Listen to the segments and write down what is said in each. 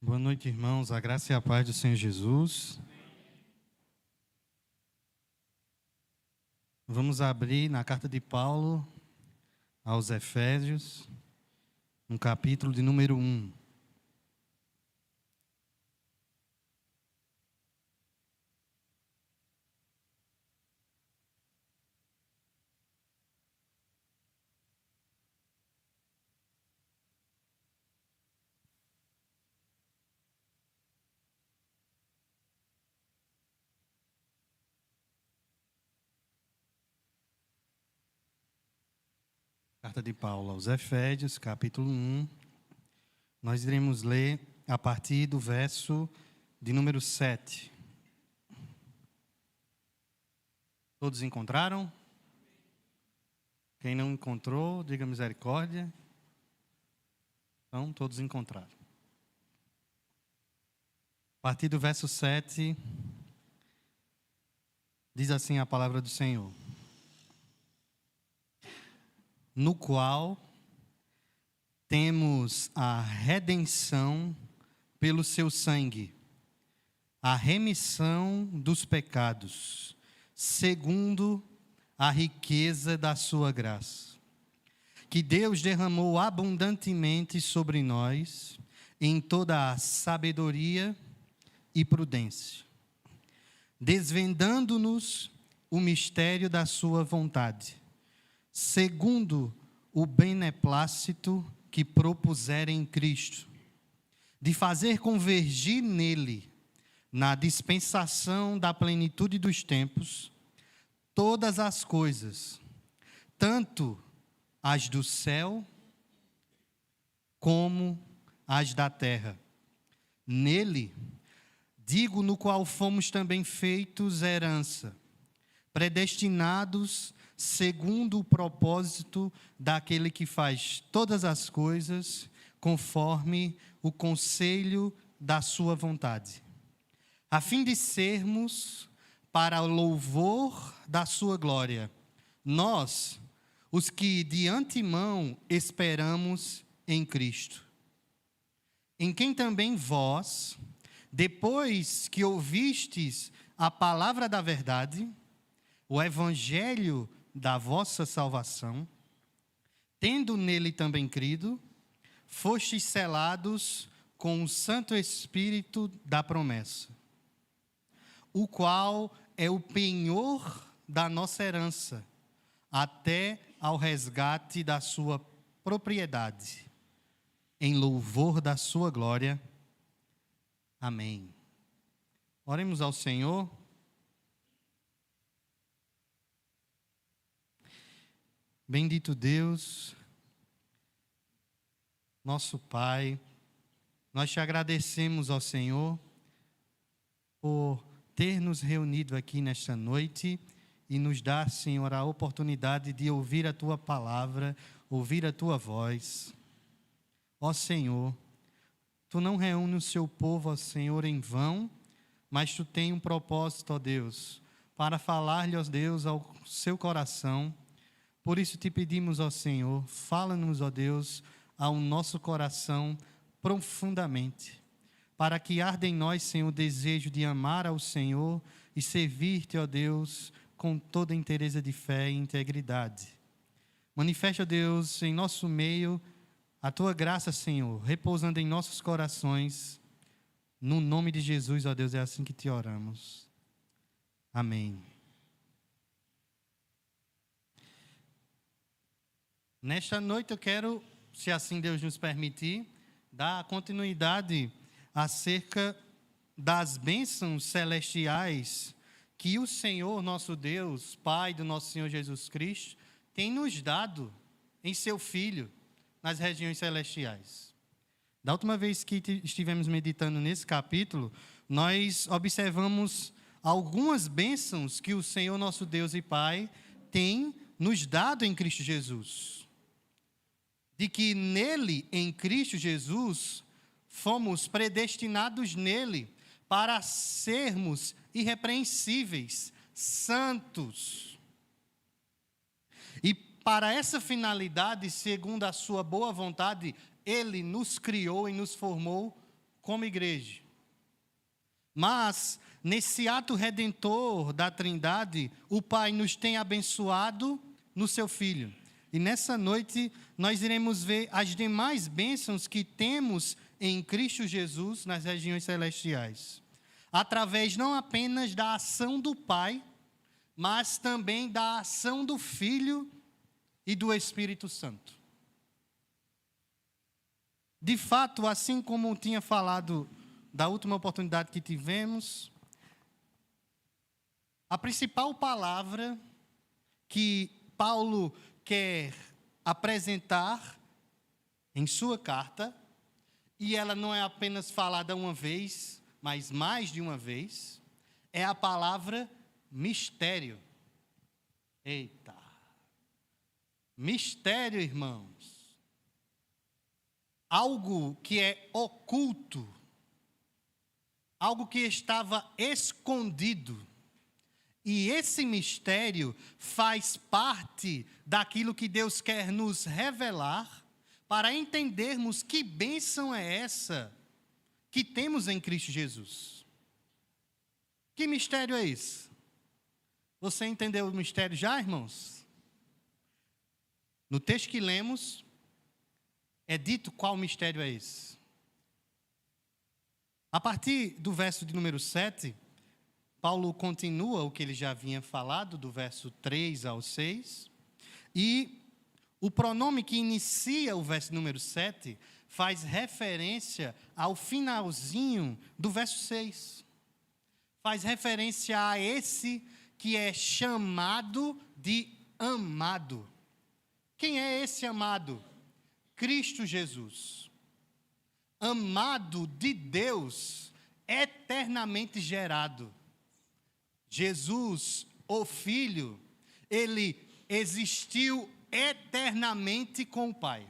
Boa noite, irmãos. A graça e a paz do Senhor Jesus. Vamos abrir na carta de Paulo aos Efésios, no capítulo de número 1. Carta de Paulo aos Efésios, capítulo 1. Nós iremos ler a partir do verso de número 7. Todos encontraram? Quem não encontrou, diga misericórdia. Então, todos encontraram. A partir do verso 7, diz assim a palavra do Senhor: no qual temos a redenção pelo seu sangue, a remissão dos pecados, segundo a riqueza da sua graça, que Deus derramou abundantemente sobre nós, em toda a sabedoria e prudência, desvendando-nos o mistério da sua vontade, segundo o beneplácito que propusera em Cristo, de fazer convergir nele, na dispensação da plenitude dos tempos, todas as coisas, tanto as do céu como as da terra. Nele, digo, no qual fomos também feitos herança, predestinados segundo o propósito daquele que faz todas as coisas conforme o conselho da sua vontade, a fim de sermos para o louvor da sua glória, nós, os que de antemão esperamos em Cristo, em quem também vós, depois que ouvistes a palavra da verdade, o evangelho da vossa salvação, tendo nele também crido, fostes selados com o Santo Espírito da promessa, o qual é o penhor da nossa herança, até ao resgate da sua propriedade, em louvor da sua glória. Amém. Oremos ao Senhor. Bendito Deus, nosso Pai, nós te agradecemos, ó Senhor, por ter nos reunido aqui nesta noite e nos dar, Senhor, a oportunidade de ouvir a Tua palavra, ouvir a Tua voz. Ó Senhor, Tu não reúnes o Seu povo, ó Senhor, em vão, mas Tu tens um propósito, ó Deus, para falar-lhe, ó Deus, ao seu coração. Por isso te pedimos, ó Senhor, fala-nos, ó Deus, ao nosso coração profundamente, para que arde em nós, Senhor, o desejo de amar ao Senhor e servir-te, ó Deus, com toda a inteireza de fé e integridade. Manifesta, ó Deus, em nosso meio a Tua graça, Senhor, repousando em nossos corações. No nome de Jesus, ó Deus, é assim que te oramos. Amém. Nesta noite eu quero, se assim Deus nos permitir, dar continuidade acerca das bênçãos celestiais que o Senhor, nosso Deus, Pai do nosso Senhor Jesus Cristo, tem nos dado em seu Filho nas regiões celestiais. Da última vez que estivemos meditando nesse capítulo, nós observamos algumas bênçãos que o Senhor, nosso Deus e Pai, tem nos dado em Cristo Jesus. De que nele, em Cristo Jesus, fomos predestinados nele para sermos irrepreensíveis, santos. E para essa finalidade, segundo a sua boa vontade, ele nos criou e nos formou como igreja. Mas, nesse ato redentor da Trindade, o Pai nos tem abençoado no seu Filho. E nessa noite, nós iremos ver as demais bênçãos que temos em Cristo Jesus nas regiões celestiais. Através não apenas da ação do Pai, mas também da ação do Filho e do Espírito Santo. De fato, assim como tinha falado da última oportunidade que tivemos, a principal palavra que Paulo quer apresentar em sua carta, e ela não é apenas falada uma vez, mas mais de uma vez, é a palavra mistério. Eita! Mistério, irmãos. Algo que é oculto, algo que estava escondido. E esse mistério faz parte daquilo que Deus quer nos revelar para entendermos que bênção é essa que temos em Cristo Jesus. Que mistério é esse? Você entendeu o mistério já, irmãos? No texto que lemos, é dito qual mistério é esse. A partir do verso de número 7, Paulo continua o que ele já havia falado, do verso 3 ao 6, e o pronome que inicia o verso número 7 faz referência ao finalzinho do verso 6. Faz referência a esse que é chamado de amado. Quem é esse amado? Cristo Jesus. Amado de Deus, eternamente gerado. Jesus, o Filho, ele existiu eternamente com o Pai.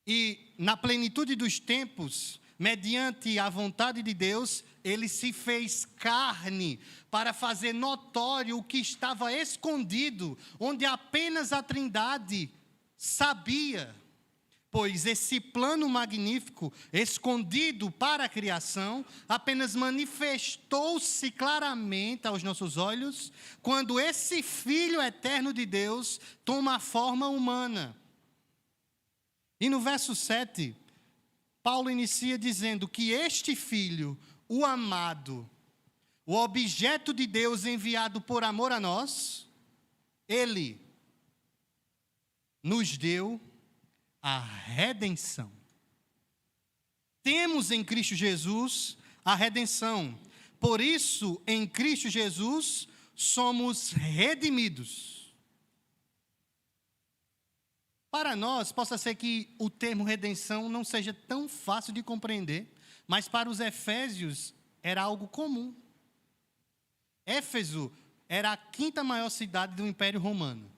E na plenitude dos tempos, mediante a vontade de Deus, ele se fez carne para fazer notório o que estava escondido, onde apenas a Trindade sabia. Pois esse plano magnífico, escondido para a criação, apenas manifestou-se claramente aos nossos olhos, quando esse Filho eterno de Deus toma a forma humana. E no verso 7, Paulo inicia dizendo que este Filho, o amado, o objeto de Deus enviado por amor a nós, ele nos deu a redenção. Temos em Cristo Jesus a redenção. Por isso, em Cristo Jesus, somos redimidos. Para nós, possa ser que o termo redenção não seja tão fácil de compreender, mas para os efésios era algo comum. Éfeso era a 5ª maior cidade do Império Romano.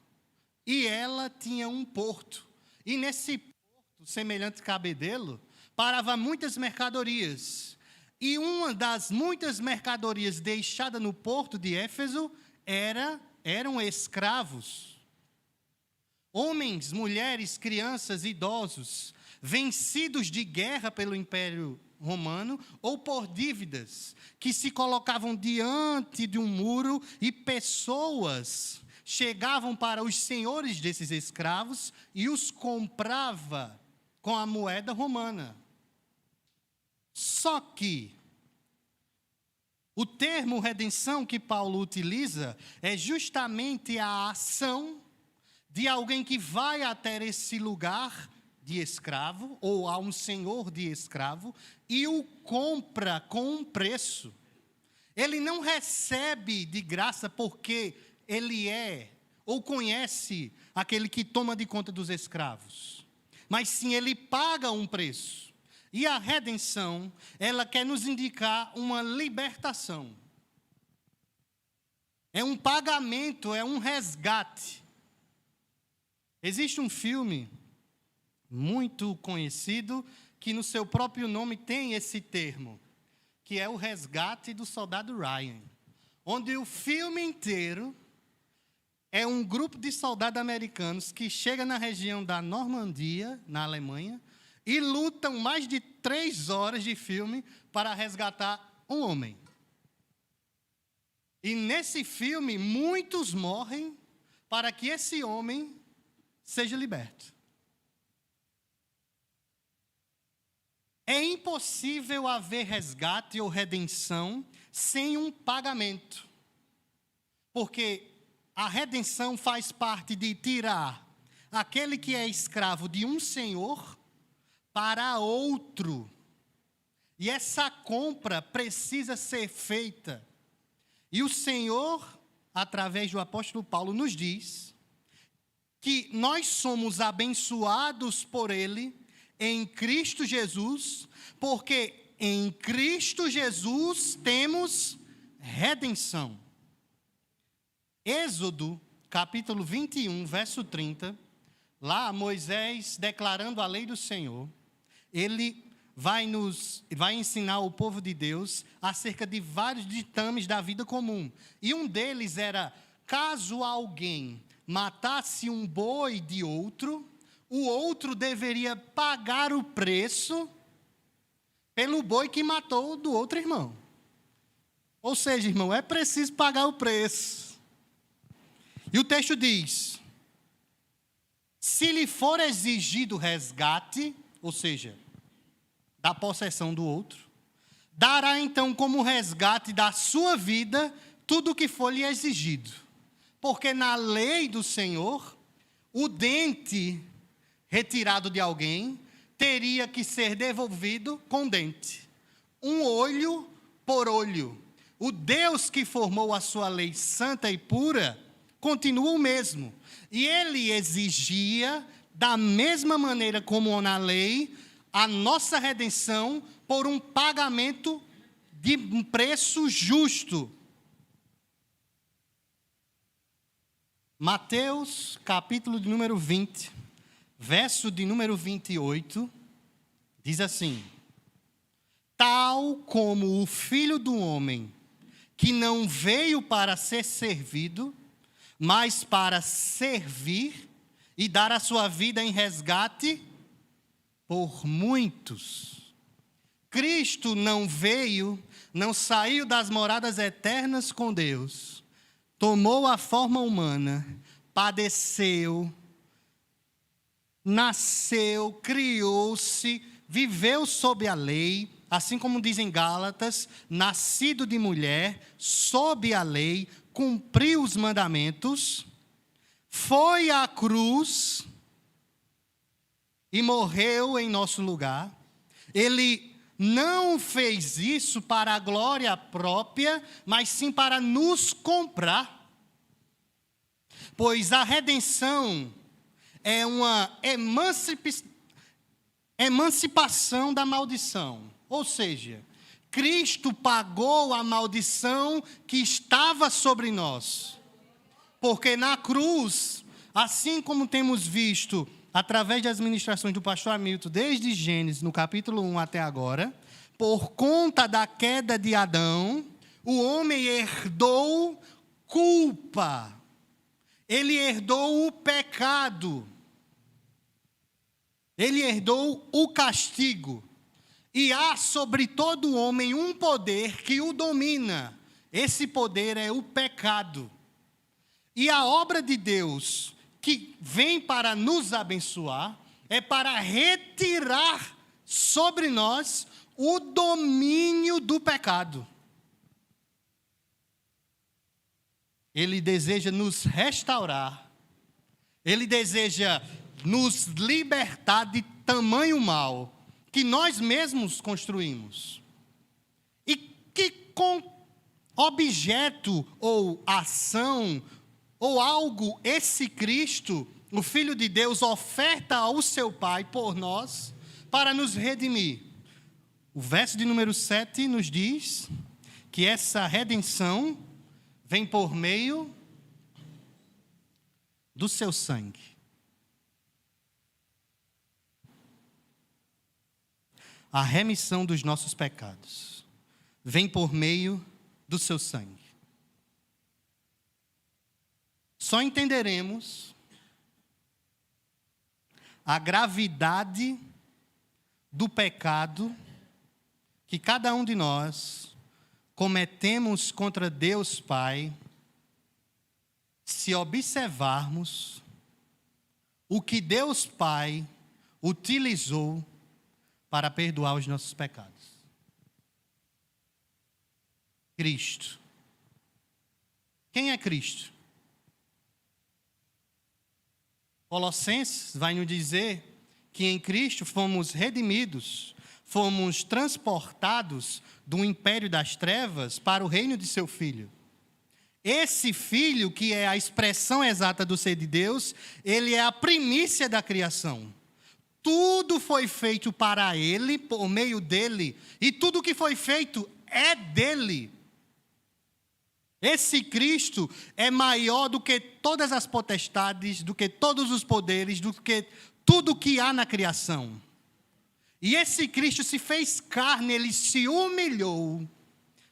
E ela tinha um porto. E nesse porto, semelhante cabedelo, parava muitas mercadorias. E uma das muitas mercadorias deixadas no porto de Éfeso eram escravos. Homens, mulheres, crianças, idosos, vencidos de guerra pelo Império Romano ou por dívidas, que se colocavam diante de um muro e pessoas chegavam para os senhores desses escravos e os comprava com a moeda romana. Só que o termo redenção que Paulo utiliza é justamente a ação de alguém que vai até esse lugar de escravo, ou a um senhor de escravo, e o compra com um preço. Ele não recebe de graça porque ele é ou conhece aquele que toma de conta dos escravos, mas sim ele paga um preço. E a redenção, ela quer nos indicar uma libertação. É um pagamento, é um resgate. Existe um filme muito conhecido que no seu próprio nome tem esse termo, que é O Resgate do Soldado Ryan, onde o filme inteiro é um grupo de soldados americanos que chega na região da Normandia, na Alemanha, e lutam mais de 3 horas de filme para resgatar um homem. E nesse filme, muitos morrem para que esse homem seja liberto. É impossível haver resgate ou redenção sem um pagamento. Porque a redenção faz parte de tirar aquele que é escravo de um senhor para outro. E essa compra precisa ser feita. E o Senhor, através do apóstolo Paulo, nos diz que nós somos abençoados por Ele em Cristo Jesus, porque em Cristo Jesus temos redenção. Êxodo, capítulo 21, verso 30, lá Moisés declarando a lei do Senhor, ele vai ensinar o povo de Deus acerca de vários ditames da vida comum. E um deles era, caso alguém matasse um boi de outro, o outro deveria pagar o preço pelo boi que matou do outro irmão. Ou seja, irmão, é preciso pagar o preço. E o texto diz, se lhe for exigido resgate, ou seja, da possessão do outro, dará então como resgate da sua vida tudo o que for lhe exigido. Porque na lei do Senhor, o dente retirado de alguém teria que ser devolvido com dente. Um olho por olho. O Deus que formou a sua lei santa e pura continua o mesmo. E ele exigia, da mesma maneira como na lei, a nossa redenção por um pagamento de um preço justo. Mateus, capítulo de número 20, verso de número 28, diz assim: tal como o Filho do Homem, que não veio para ser servido, mas para servir e dar a sua vida em resgate por muitos. Cristo não veio, não saiu das moradas eternas com Deus, tomou a forma humana, padeceu, nasceu, criou-se, viveu sob a lei, assim como dizem Gálatas, nascido de mulher, sob a lei, cumpriu os mandamentos, foi à cruz e morreu em nosso lugar. Ele não fez isso para a glória própria, mas sim para nos comprar. Pois a redenção é uma emancipação da maldição. Ou seja, Cristo pagou a maldição que estava sobre nós. Porque na cruz, assim como temos visto através das ministrações do pastor Hamilton, desde Gênesis, no capítulo 1 até agora, por conta da queda de Adão, o homem herdou culpa. Ele herdou o pecado. Ele herdou o castigo. E há sobre todo homem um poder que o domina. Esse poder é o pecado. E a obra de Deus, que vem para nos abençoar, é para retirar sobre nós o domínio do pecado. Ele deseja nos restaurar. Ele deseja nos libertar de tamanho mal que nós mesmos construímos. E que com objeto ou ação ou algo esse Cristo, o Filho de Deus, oferta ao seu Pai por nós para nos redimir. O verso de número 7 nos diz que essa redenção vem por meio do seu sangue. A remissão dos nossos pecados vem por meio do seu sangue. Só entenderemos a gravidade do pecado que cada um de nós cometemos contra Deus Pai, se observarmos o que Deus Pai utilizou para perdoar os nossos pecados. Cristo. Quem é Cristo? Colossenses vai nos dizer que em Cristo fomos redimidos, fomos transportados do império das trevas para o reino de seu Filho. Esse Filho, que é a expressão exata do ser de Deus, ele é a primícia da criação. Tudo foi feito para ele, por meio dele, e tudo que foi feito é dele. Esse Cristo é maior do que todas as potestades, do que todos os poderes, do que tudo que há na criação. E esse Cristo se fez carne, ele se humilhou,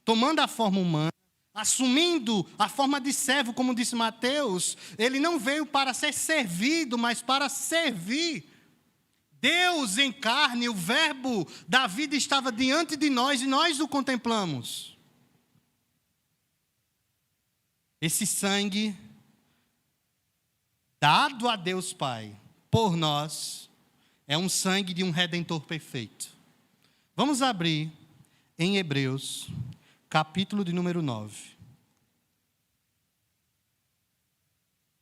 tomando a forma humana, assumindo a forma de servo, como disse Mateus. Ele não veio para ser servido, mas para servir. Deus em carne, o verbo da vida estava diante de nós e nós o contemplamos. Esse sangue dado a Deus Pai por nós é um sangue de um Redentor perfeito. Vamos abrir em Hebreus, capítulo de número 9.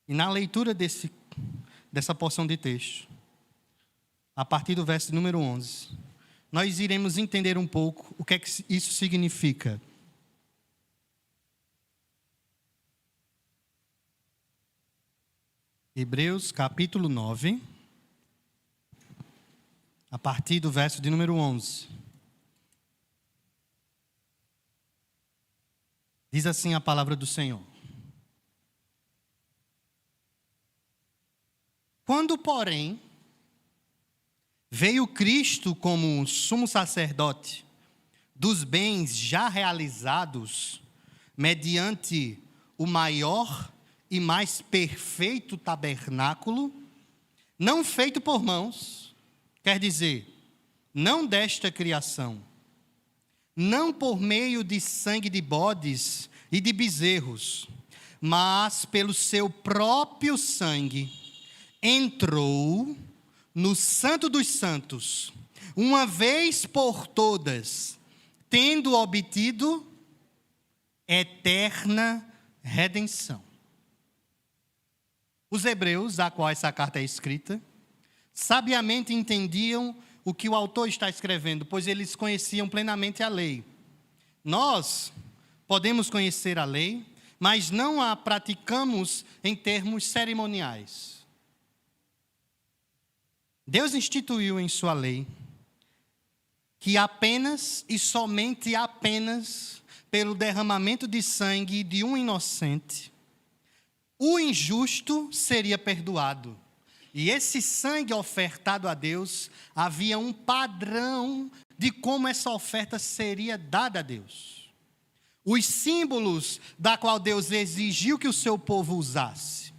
E na leitura dessa porção de texto, a partir do verso número 11, nós iremos entender um pouco o que é que isso significa. Hebreus capítulo 9, a partir do verso de número 11. Diz assim a palavra do Senhor. Quando, porém, veio Cristo como sumo sacerdote dos bens já realizados, mediante o maior e mais perfeito tabernáculo, não feito por mãos, quer dizer, não desta criação, não por meio de sangue de bodes e de bezerros, mas pelo seu próprio sangue, entrou no Santo dos Santos, uma vez por todas, tendo obtido eterna redenção. Os hebreus, a qual essa carta é escrita, sabiamente entendiam o que o autor está escrevendo, pois eles conheciam plenamente a lei. Nós podemos conhecer a lei, mas não a praticamos em termos cerimoniais. Deus instituiu em sua lei que apenas e somente apenas pelo derramamento de sangue de um inocente, o injusto seria perdoado. E esse sangue ofertado a Deus, havia um padrão de como essa oferta seria dada a Deus. Os símbolos da qual Deus exigiu que o seu povo usasse.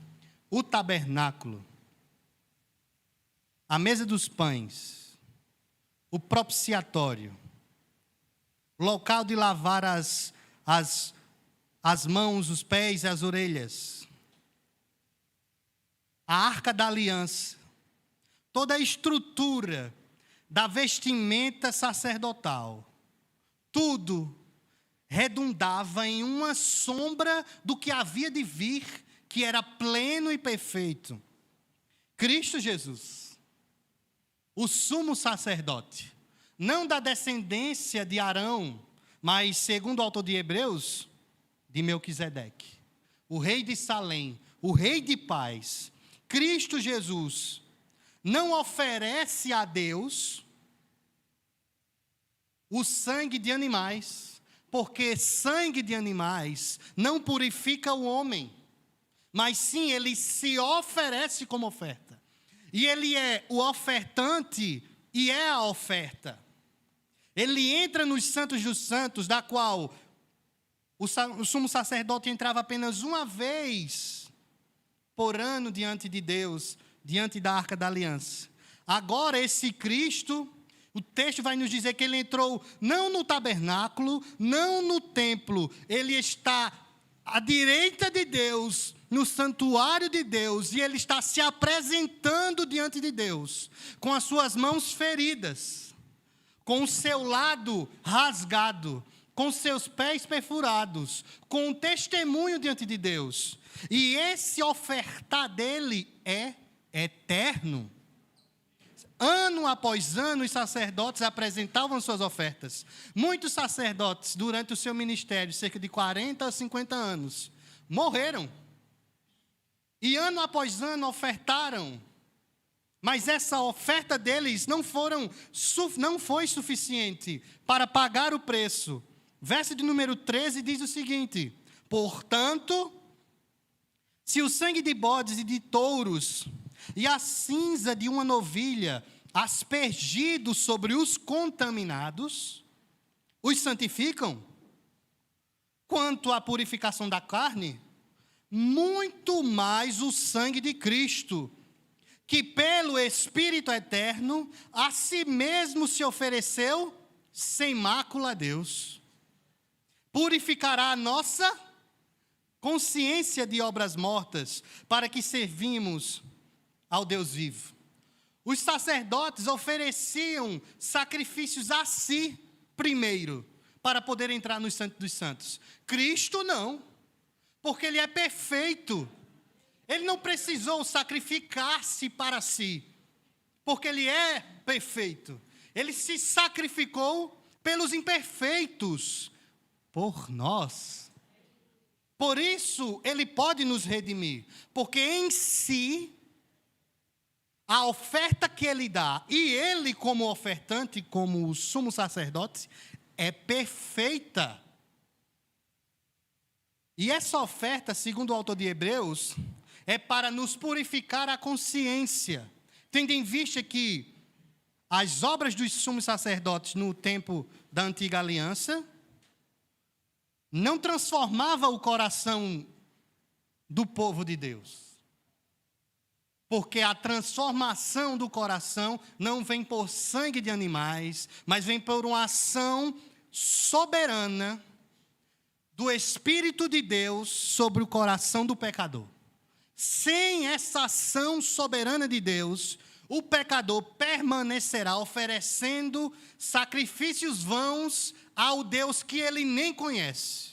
O tabernáculo, a mesa dos pães, o propiciatório, local de lavar as mãos, os pés e as orelhas, a arca da aliança, toda a estrutura da vestimenta sacerdotal, tudo redundava em uma sombra do que havia de vir, que era pleno e perfeito. Cristo Jesus, o sumo sacerdote, não da descendência de Arão, mas, segundo o autor de Hebreus, de Melquisedeque, o rei de Salém, o rei de paz. Cristo Jesus não oferece a Deus o sangue de animais, porque sangue de animais não purifica o homem, mas sim ele se oferece como oferta. E ele é o ofertante e é a oferta. Ele entra nos santos dos santos, da qual o sumo sacerdote entrava apenas uma vez por ano diante de Deus, diante da Arca da Aliança. Agora esse Cristo O texto vai nos dizer que ele entrou não no tabernáculo, não no templo. Ele está à direita de Deus, no santuário de Deus, e ele está se apresentando diante de Deus, com as suas mãos feridas, com o seu lado rasgado, com seus pés perfurados, com um testemunho diante de Deus. E esse ofertar dele é eterno. Ano após ano, os sacerdotes apresentavam suas ofertas. Muitos sacerdotes, durante o seu ministério, cerca de 40 a 50 anos, morreram. E ano após ano ofertaram. Mas essa oferta deles não foi suficiente para pagar o preço. Verso de número 13 diz o seguinte: portanto, se o sangue de bodes e de touros e a cinza de uma novilha aspergido sobre os contaminados, os santificam, quanto à purificação da carne, muito mais o sangue de Cristo, que pelo Espírito eterno, a si mesmo se ofereceu sem mácula a Deus, purificará a nossa consciência de obras mortas, para que servimos ao Deus vivo. Os sacerdotes ofereciam sacrifícios a si primeiro, para poder entrar no Santo dos Santos. Cristo não, porque ele é perfeito. Ele não precisou sacrificar-se para si, porque ele é perfeito. Ele se sacrificou pelos imperfeitos, por nós. Por isso, ele pode nos redimir, porque em si, a oferta que ele dá, e ele como ofertante, como o sumo sacerdote, é perfeita. E essa oferta, segundo o autor de Hebreus, é para nos purificar a consciência, tendo em vista que as obras dos sumos sacerdotes no tempo da antiga aliança não transformava o coração do povo de Deus. Porque a transformação do coração não vem por sangue de animais, mas vem por uma ação soberana do Espírito de Deus sobre o coração do pecador. Sem essa ação soberana de Deus, o pecador permanecerá oferecendo sacrifícios vãos ao Deus que ele nem conhece.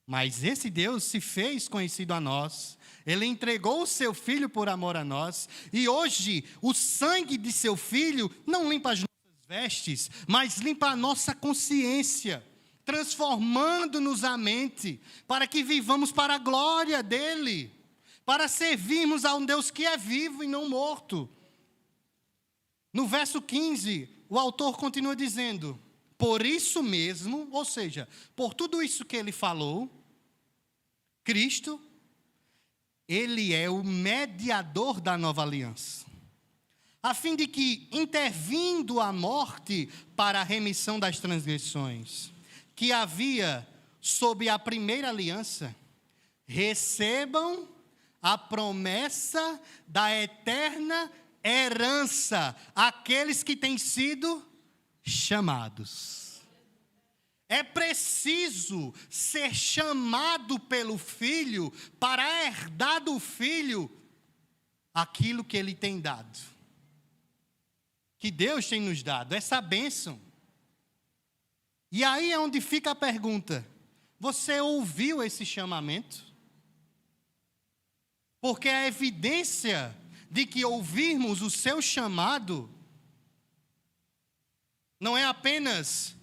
Mas esse Deus se fez conhecido a nós. Ele entregou o seu Filho por amor a nós, e hoje o sangue de seu Filho não limpa as nossas vestes, mas limpa a nossa consciência, transformando-nos a mente, para que vivamos para a glória dEle, para servirmos a um Deus que é vivo e não morto. No verso 15, o autor continua dizendo: por isso mesmo, ou seja, por tudo isso que ele falou, Cristo, ele é o mediador da nova aliança, a fim de que, intervindo a morte para a remissão das transgressões que havia sob a primeira aliança, recebam a promessa da eterna herança aqueles que têm sido chamados. É preciso ser chamado pelo Filho para herdar do Filho aquilo que Ele tem dado. Que Deus tem nos dado, essa bênção. E aí é onde fica a pergunta: você ouviu esse chamamento? Porque a evidência de que ouvirmos o seu chamado não é apenas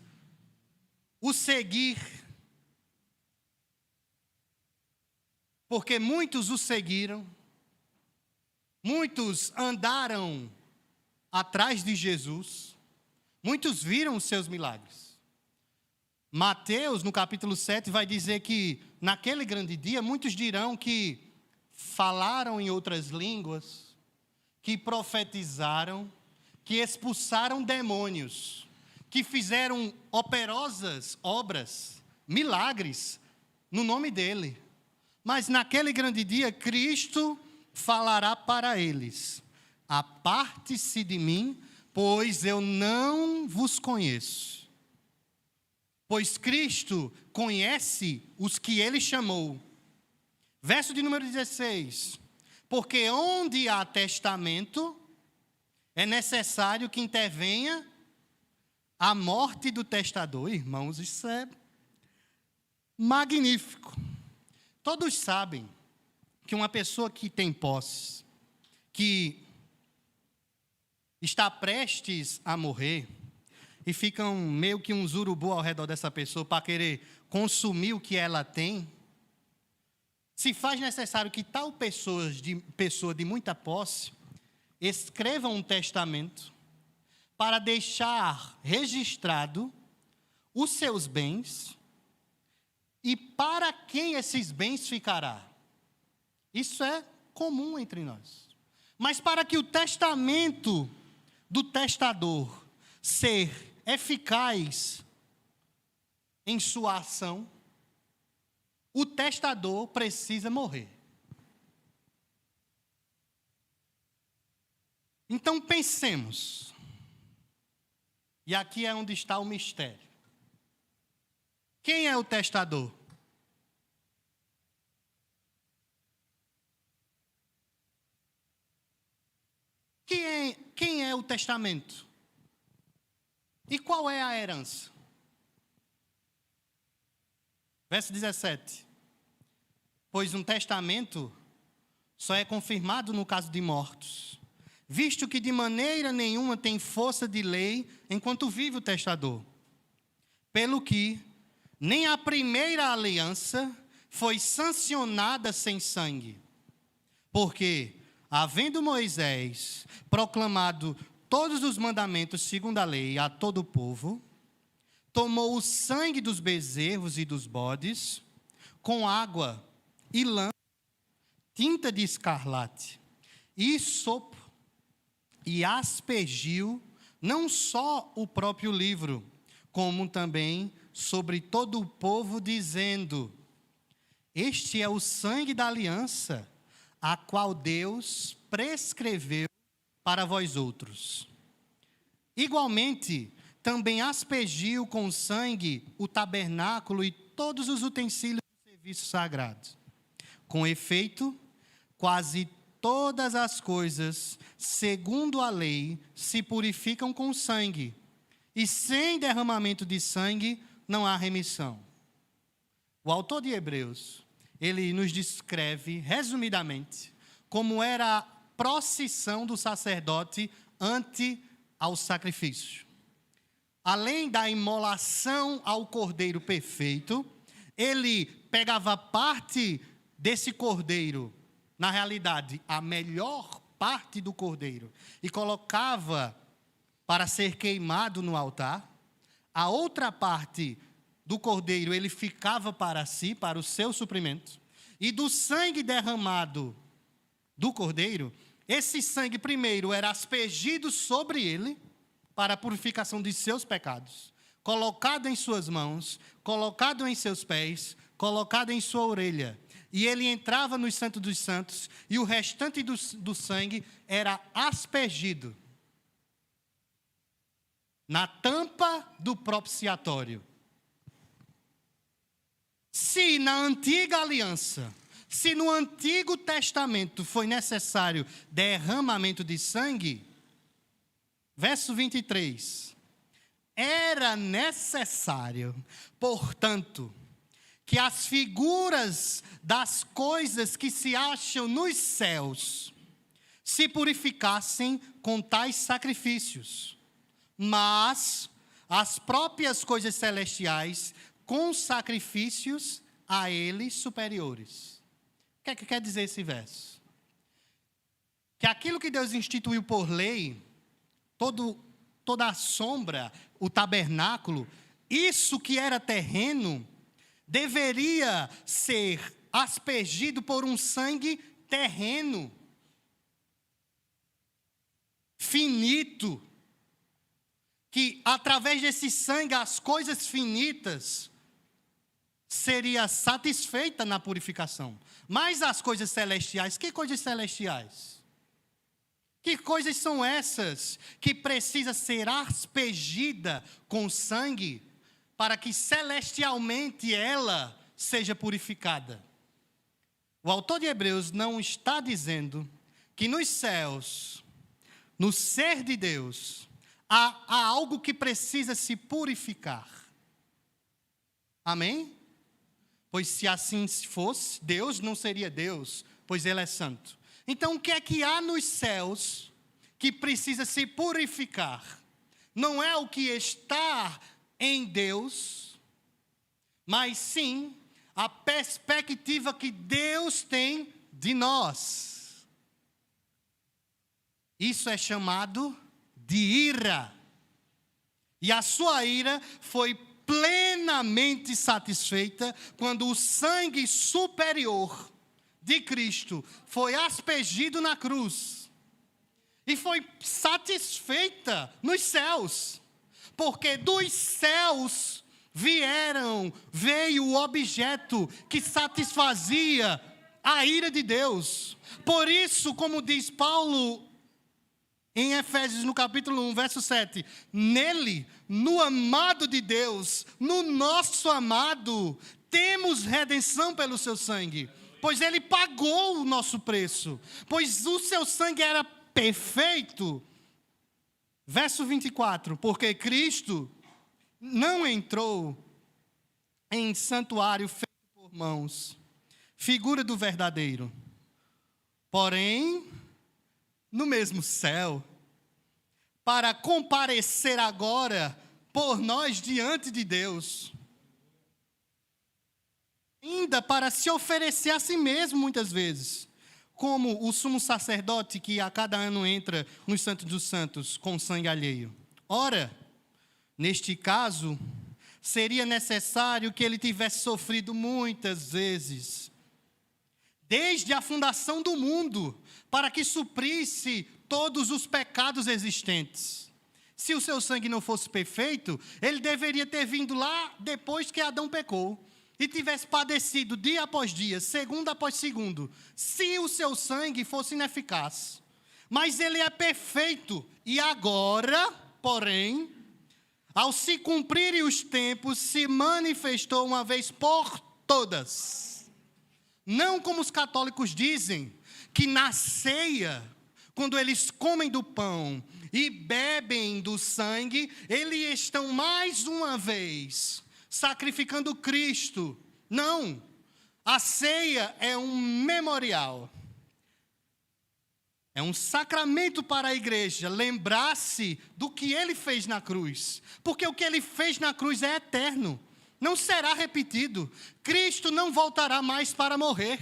o seguir, porque muitos o seguiram, muitos andaram atrás de Jesus, muitos viram os seus milagres. Mateus, no capítulo 7, vai dizer que naquele grande dia, muitos dirão que falaram em outras línguas, que profetizaram, que expulsaram demônios, que fizeram operosas obras, milagres, no nome dele. Mas naquele grande dia, Cristo falará para eles: aparte-se de mim, pois eu não vos conheço. Pois Cristo conhece os que ele chamou. Verso de número 16. Porque onde há testamento, é necessário que intervenha a morte do testador. Irmãos, isso é magnífico. Todos sabem que uma pessoa que tem posse, que está prestes a morrer, e ficam meio que uns urubu ao redor dessa pessoa para querer consumir o que ela tem, se faz necessário que tal pessoa de muita posse escreva um testamento para deixar registrado os seus bens e para quem esses bens ficará. Isso é comum entre nós. Mas para que o testamento do testador ser eficaz em sua ação, o testador precisa morrer. Então pensemos, e aqui é onde está o mistério. Quem é o testador? Quem é o testamento? E qual é a herança? Verso 17. Pois um testamento só é confirmado no caso de mortos, visto que de maneira nenhuma tem força de lei enquanto vive o testador. Pelo que nem a primeira aliança foi sancionada sem sangue. Porque, havendo Moisés proclamado todos os mandamentos segundo a lei a todo o povo, tomou o sangue dos bezerros e dos bodes, com água e lã, tinta de escarlate e sopo, e aspergiu não só o próprio livro, como também sobre todo o povo, dizendo: este é o sangue da aliança, a qual Deus prescreveu para vós outros. Igualmente, também aspergiu com sangue o tabernáculo e todos os utensílios do serviço sagrado. Com efeito, quase todas as coisas, segundo a lei, se purificam com sangue, e sem derramamento de sangue não há remissão. O autor de Hebreus, ele nos descreve, resumidamente, como era a procissão do sacerdote ante ao sacrifício. Além da imolação ao cordeiro perfeito, ele pegava parte desse cordeiro, na realidade, a melhor parte do cordeiro, e colocava para ser queimado no altar. A outra parte do cordeiro ele ficava para si, para o seu suprimento. E do sangue derramado do cordeiro, esse sangue primeiro era aspergido sobre ele, para a purificação de seus pecados, colocado em suas mãos, colocado em seus pés, colocado em sua orelha. E ele entrava no Santo dos Santos, e o restante do sangue era aspergido na tampa do propiciatório. Se na antiga aliança, se no Antigo Testamento foi necessário derramamento de sangue, verso 23, era necessário, portanto, que as figuras das coisas que se acham nos céus se purificassem com tais sacrifícios, mas as próprias coisas celestiais com sacrifícios a eles superiores. O que é que quer dizer esse verso? Que aquilo que Deus instituiu por lei, toda a sombra, o tabernáculo, isso que era terreno, deveria ser aspergido por um sangue terreno, finito, que através desse sangue as coisas finitas seria satisfeita na purificação. Mas as coisas celestiais, que coisas celestiais? Que coisas são essas que precisa ser aspergida com sangue para que celestialmente ela seja purificada? O autor de Hebreus não está dizendo que nos céus, no ser de Deus, há algo que precisa se purificar. Amém? Pois se assim fosse, Deus não seria Deus, pois Ele é santo. Então o que é que há nos céus que precisa se purificar? Não é o que está em Deus, mas sim a perspectiva que Deus tem de nós. Isso é chamado de ira. E a sua ira foi plenamente satisfeita quando o sangue superior de Cristo foi aspergido na cruz. E foi satisfeita nos céus. Porque dos céus veio o objeto que satisfazia a ira de Deus. Por isso, como diz Paulo em Efésios, no capítulo 1, verso 7, nele, no amado de Deus, no nosso amado, temos redenção pelo seu sangue, pois ele pagou o nosso preço, pois o seu sangue era perfeito. Verso 24, porque Cristo não entrou em santuário feito por mãos, figura do verdadeiro, porém, no mesmo céu, para comparecer agora por nós diante de Deus, ainda para se oferecer a si mesmo muitas vezes, como o sumo sacerdote que a cada ano entra nos santos dos santos com sangue alheio. Ora, neste caso, seria necessário que ele tivesse sofrido muitas vezes, desde a fundação do mundo, para que suprisse todos os pecados existentes. Se o seu sangue não fosse perfeito, ele deveria ter vindo lá depois que Adão pecou, e tivesse padecido dia após dia, segundo após segundo, se o seu sangue fosse ineficaz. Mas ele é perfeito, e agora, porém, ao se cumprirem os tempos, se manifestou uma vez por todas. Não como os católicos dizem, que na ceia, quando eles comem do pão e bebem do sangue, eles estão mais uma vez sacrificando Cristo. Não, a ceia é um memorial. É um sacramento para a igreja lembrar-se do que ele fez na cruz. Porque o que ele fez na cruz é eterno. Não será repetido. Cristo não voltará mais para morrer.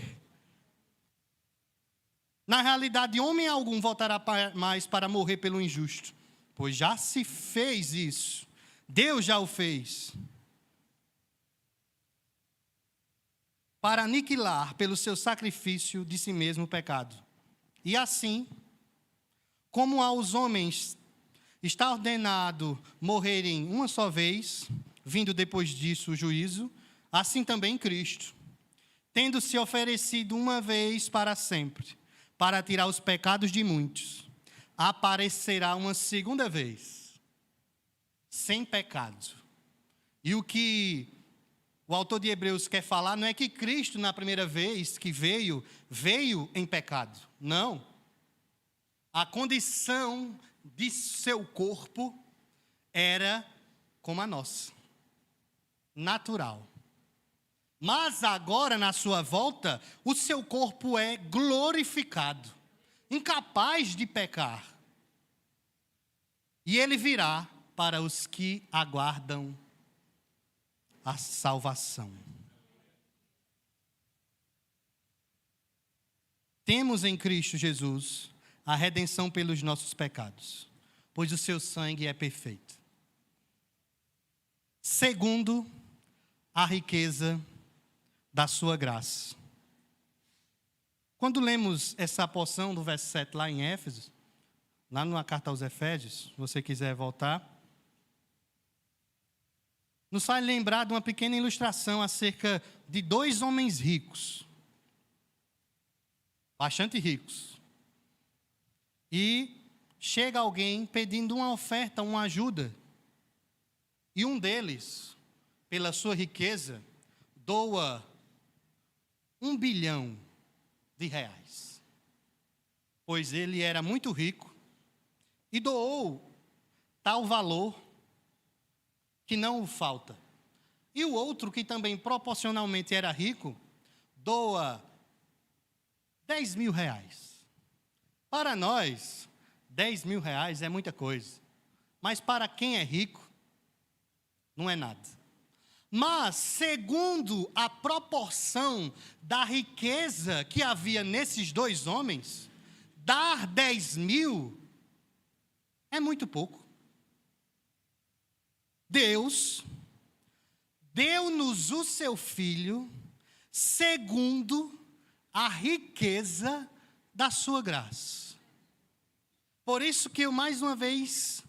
Na realidade, homem algum voltará mais para morrer pelo injusto. Pois já se fez isso. Deus já o fez. Para aniquilar pelo seu sacrifício de si mesmo o pecado. E assim, como aos homens está ordenado morrerem uma só vez, vindo depois disso o juízo, assim também Cristo, tendo se oferecido uma vez para sempre, para tirar os pecados de muitos, aparecerá uma segunda vez, sem pecado. E o que o autor de Hebreus quer falar não é que Cristo, na primeira vez que veio em pecado. Não. A condição de seu corpo era como a nossa. Natural. Mas agora, na sua volta, o seu corpo é glorificado. Incapaz de pecar. E ele virá para os que aguardam a salvação. Temos em Cristo Jesus a redenção pelos nossos pecados, pois o seu sangue é perfeito. Segundo, a riqueza da sua graça. Quando lemos essa porção do verso 7 lá em Éfesos, lá na carta aos Efésios, se você quiser voltar, nos faz lembrar de uma pequena ilustração acerca de dois homens ricos. Bastante ricos. E chega alguém pedindo uma oferta, uma ajuda. E um deles, pela sua riqueza, doa R$ 1 bilhão, pois ele era muito rico e doou tal valor que não o falta. E o outro, que também proporcionalmente era rico, doa R$ 10.000. Para nós, R$ 10.000 é muita coisa. Mas para quem é rico, não é nada. Mas, segundo a proporção da riqueza que havia nesses dois homens, dar 10.000 é muito pouco. Deus deu-nos o seu Filho segundo a riqueza da sua graça. Por isso que eu mais uma vez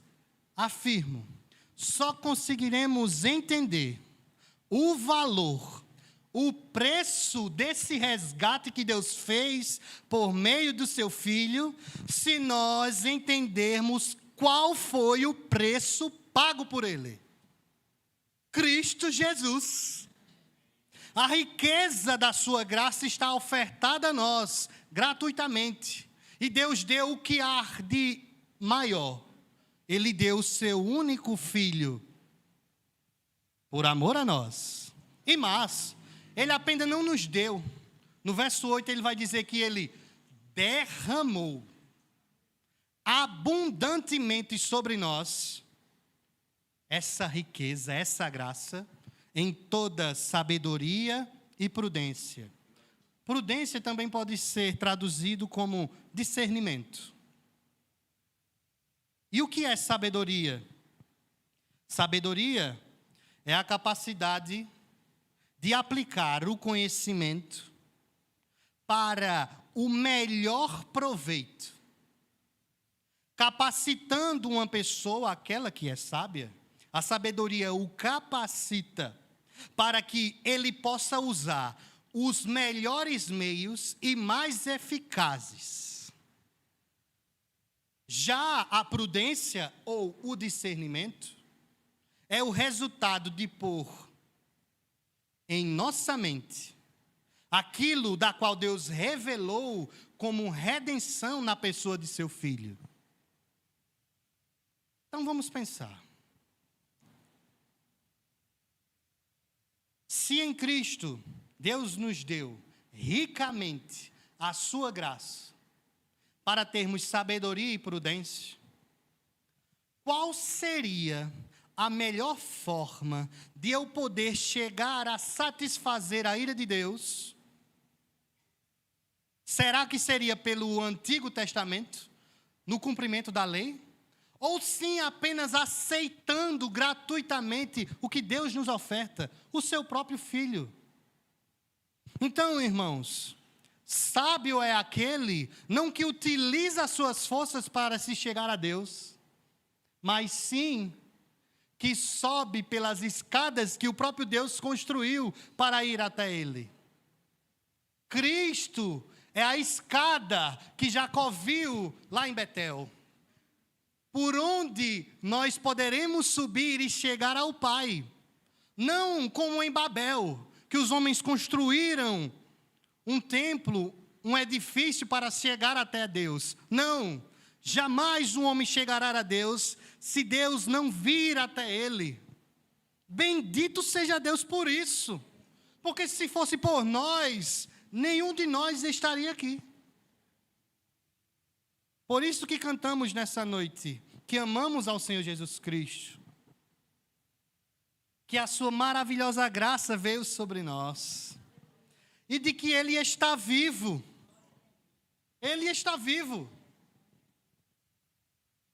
afirmo, só conseguiremos entender o valor, o preço desse resgate que Deus fez por meio do seu Filho, se nós entendermos qual foi o preço pago por Ele. Cristo Jesus. A riqueza da sua graça está ofertada a nós gratuitamente. E Deus deu o que há de maior. Ele deu o seu único Filho por amor a nós. E mais, Ele apenas não nos deu. No verso 8 ele vai dizer que Ele derramou abundantemente sobre nós essa riqueza, essa graça, em toda sabedoria e prudência. Prudência também pode ser traduzido como discernimento. E o que é sabedoria? Sabedoria é a capacidade de aplicar o conhecimento para o melhor proveito, capacitando uma pessoa, aquela que é sábia. A sabedoria o capacita para que ele possa usar os melhores meios e mais eficazes. Já a prudência ou o discernimento é o resultado de pôr em nossa mente aquilo da qual Deus revelou como redenção na pessoa de seu Filho. Então vamos pensar. Se em Cristo Deus nos deu ricamente a sua graça para termos sabedoria e prudência, qual seria a melhor forma de eu poder chegar a satisfazer a ira de Deus? Será que seria pelo Antigo Testamento, no cumprimento da lei? Ou sim apenas aceitando gratuitamente o que Deus nos oferta, o seu próprio Filho? Então, irmãos, sábio é aquele não que utiliza as suas forças para se chegar a Deus, mas sim que sobe pelas escadas que o próprio Deus construiu para ir até Ele. Cristo é a escada que Jacó viu lá em Betel, por onde nós poderemos subir e chegar ao Pai. Não como em Babel, que os homens construíram um templo, um edifício para chegar até Deus. Não, jamais um homem chegará a Deus se Deus não vir até ele. Bendito seja Deus por isso, porque se fosse por nós, nenhum de nós estaria aqui. Por isso que cantamos nessa noite, que amamos ao Senhor Jesus Cristo, que a sua maravilhosa graça veio sobre nós, e de que Ele está vivo. Ele está vivo.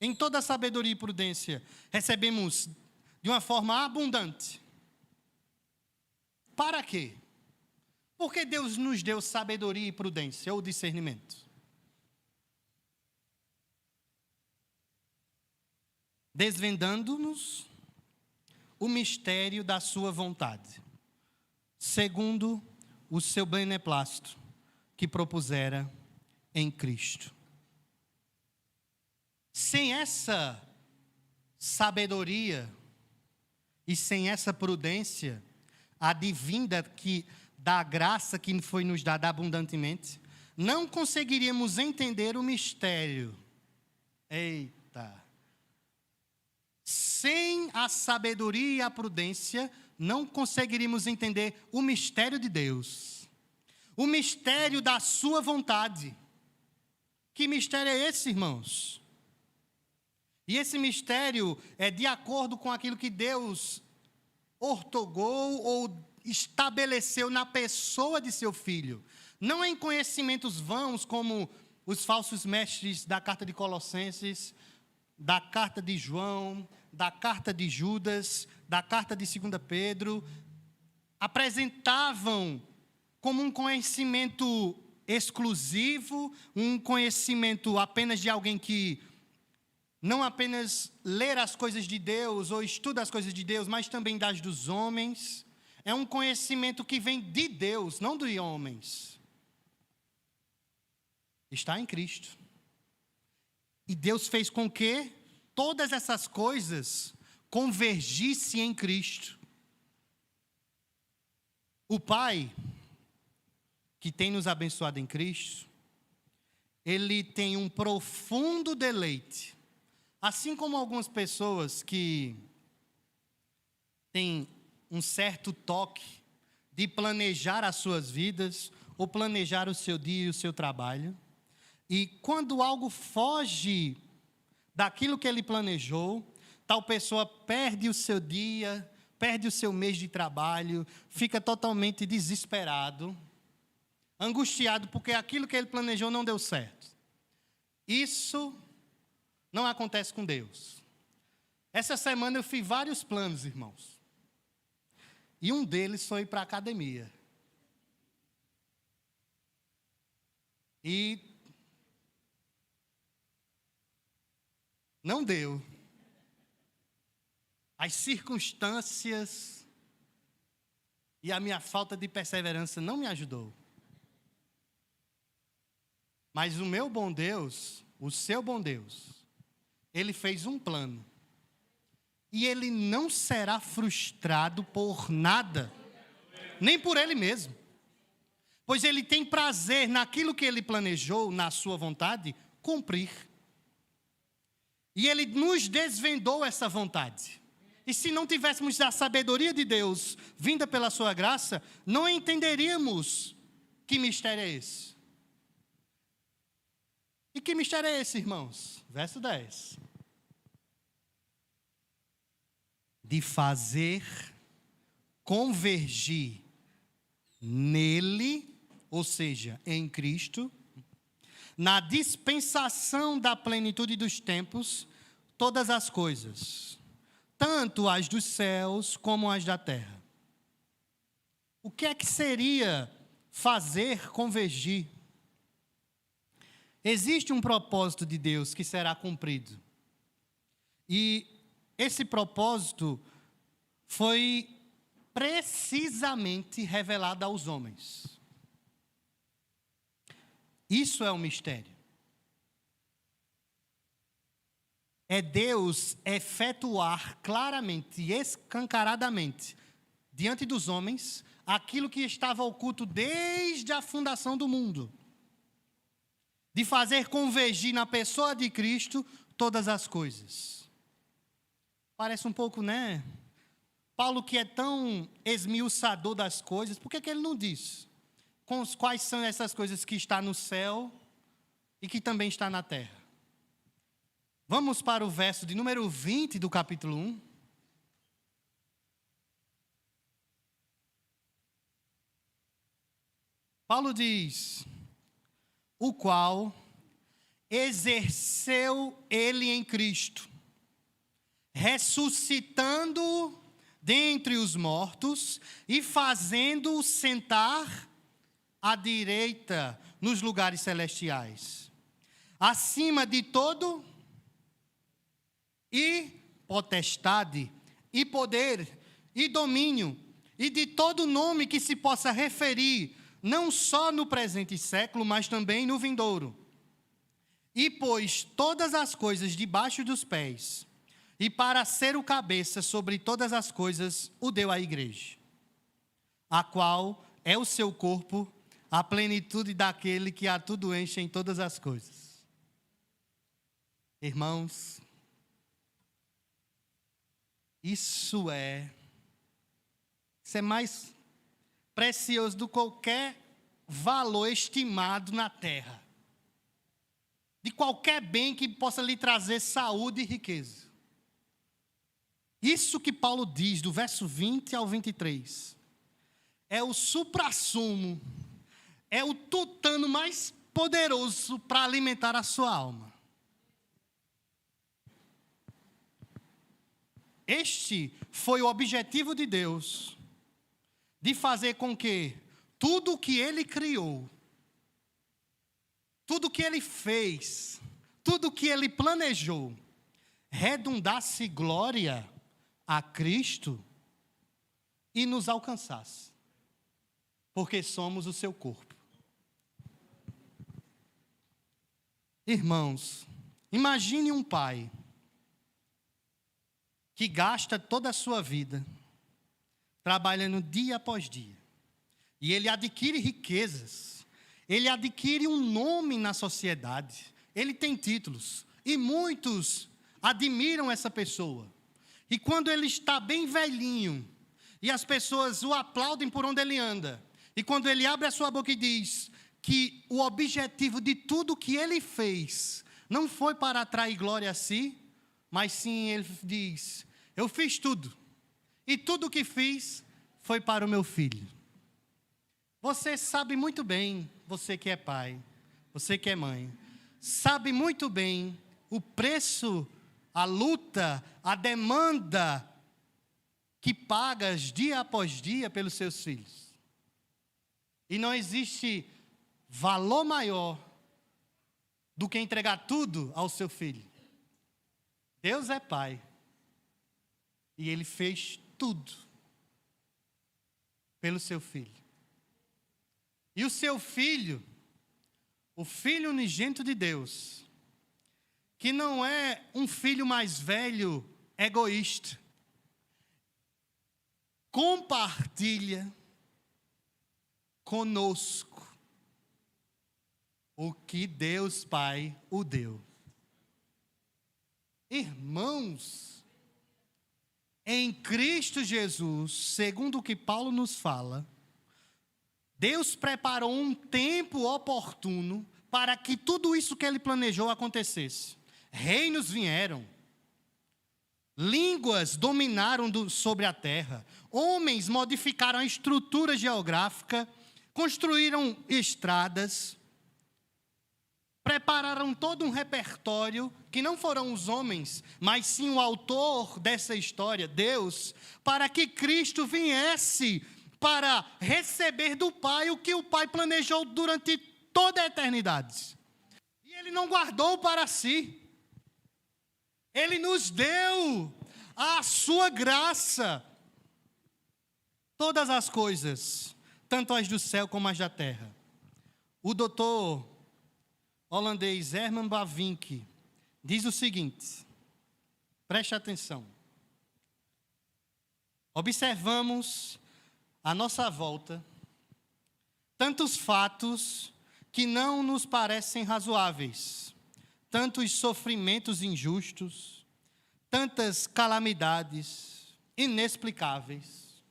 Em toda a sabedoria e prudência, recebemos de uma forma abundante. Para quê? Porque Deus nos deu sabedoria e prudência, ou discernimento. Desvendando-nos o mistério da sua vontade, segundo o seu beneplácito que propusera em Cristo. Sem essa sabedoria e sem essa prudência advinda da graça que foi nos dada abundantemente, não conseguiríamos entender o mistério. Eita! Sem a sabedoria e a prudência, não conseguiríamos entender o mistério de Deus. O mistério da sua vontade. Que mistério é esse, irmãos? E esse mistério é de acordo com aquilo que Deus ortogou ou estabeleceu na pessoa de seu Filho. Não em conhecimentos vãos, como os falsos mestres da carta de Colossenses, da carta de João, da carta de Judas, da carta de 2 Pedro, apresentavam como um conhecimento exclusivo, um conhecimento apenas de alguém que não apenas lê as coisas de Deus ou estuda as coisas de Deus, mas também das dos homens. É um conhecimento que vem de Deus, não de homens. Está em Cristo. E Deus fez com que todas essas coisas convergissem em Cristo. O Pai, que tem nos abençoado em Cristo, Ele tem um profundo deleite. Assim como algumas pessoas que têm um certo toque de planejar as suas vidas, ou planejar o seu dia e o seu trabalho, e quando algo foge daquilo que ele planejou, tal pessoa perde o seu dia, perde o seu mês de trabalho, fica totalmente desesperado, angustiado, porque aquilo que ele planejou não deu certo. Isso não acontece com Deus. Essa semana eu fiz vários planos, irmãos. E um deles foi ir para a academia. E não deu. As circunstâncias e a minha falta de perseverança não me ajudou. Mas o meu bom Deus, o seu bom Deus, Ele fez um plano. E Ele não será frustrado por nada, nem por Ele mesmo. Pois Ele tem prazer naquilo que Ele planejou, na sua vontade, cumprir. E Ele nos desvendou essa vontade. E se não tivéssemos a sabedoria de Deus, vinda pela sua graça, não entenderíamos que mistério é esse. E que mistério é esse, irmãos? Verso 10. De fazer convergir nele, ou seja, em Cristo, na dispensação da plenitude dos tempos, todas as coisas, tanto as dos céus como as da terra. O que é que seria fazer convergir? Existe um propósito de Deus que será cumprido. E esse propósito foi precisamente revelado aos homens. Isso é um mistério. É Deus efetuar claramente e escancaradamente diante dos homens aquilo que estava oculto desde a fundação do mundo. De fazer convergir na pessoa de Cristo todas as coisas. Parece um pouco, né? Paulo, que é tão esmiuçador das coisas, por que ele não diz quais são essas coisas que está no céu e que também está na terra? Vamos para o verso de número 20 do capítulo 1. Paulo diz: o qual exerceu ele em Cristo, ressuscitando dentre os mortos e fazendo-o sentar à direita nos lugares celestiais, acima de todo e potestade, e poder, e domínio, e de todo nome que se possa referir, não só no presente século, mas também no vindouro. E pôs todas as coisas debaixo dos pés, e para ser o cabeça sobre todas as coisas, o deu à igreja, a qual é o seu corpo, a plenitude daquele que a tudo enche em todas as coisas. Irmãos, isso é mais precioso do que qualquer valor estimado na terra. De qualquer bem que possa lhe trazer saúde e riqueza. Isso que Paulo diz do verso 20 ao 23. É o suprassumo, é o tutano mais poderoso para alimentar a sua alma. Este foi o objetivo de Deus, de fazer com que tudo o que Ele criou, tudo o que Ele fez, tudo o que Ele planejou, redundasse glória a Cristo e nos alcançasse, porque somos o seu corpo. Irmãos, imagine um pai que gasta toda a sua vida trabalhando dia após dia, e ele adquire riquezas, ele adquire um nome na sociedade, ele tem títulos, e muitos admiram essa pessoa. E quando ele está bem velhinho, e as pessoas o aplaudem por onde ele anda, e quando ele abre a sua boca e diz que o objetivo de tudo que ele fez não foi para atrair glória a si, mas sim ele diz: eu fiz tudo, e tudo o que fiz foi para o meu filho. Você sabe muito bem, você que é pai, você que é mãe, sabe muito bem o preço, a luta, a demanda que pagas dia após dia pelos seus filhos. E não existe valor maior do que entregar tudo ao seu filho. Deus é pai. E Ele fez tudo pelo seu filho. E o seu filho, o filho unigênito de Deus, que não é um filho mais velho, egoísta, compartilha conosco o que Deus Pai o deu. Irmãos, em Cristo Jesus, segundo o que Paulo nos fala, Deus preparou um tempo oportuno para que tudo isso que Ele planejou acontecesse. Reinos vieram, línguas dominaram sobre a terra, homens modificaram a estrutura geográfica, construíram estradas, prepararam todo um repertório, que não foram os homens, mas sim o autor dessa história, Deus, para que Cristo viesse para receber do Pai o que o Pai planejou durante toda a eternidade. E Ele não guardou para si. Ele nos deu a sua graça. Todas as coisas, tanto as do céu como as da terra. O doutor holandês Herman Bavinck diz o seguinte, preste atenção. Observamos à nossa volta tantos fatos que não nos parecem razoáveis, tantos sofrimentos injustos, tantas calamidades inexplicáveis,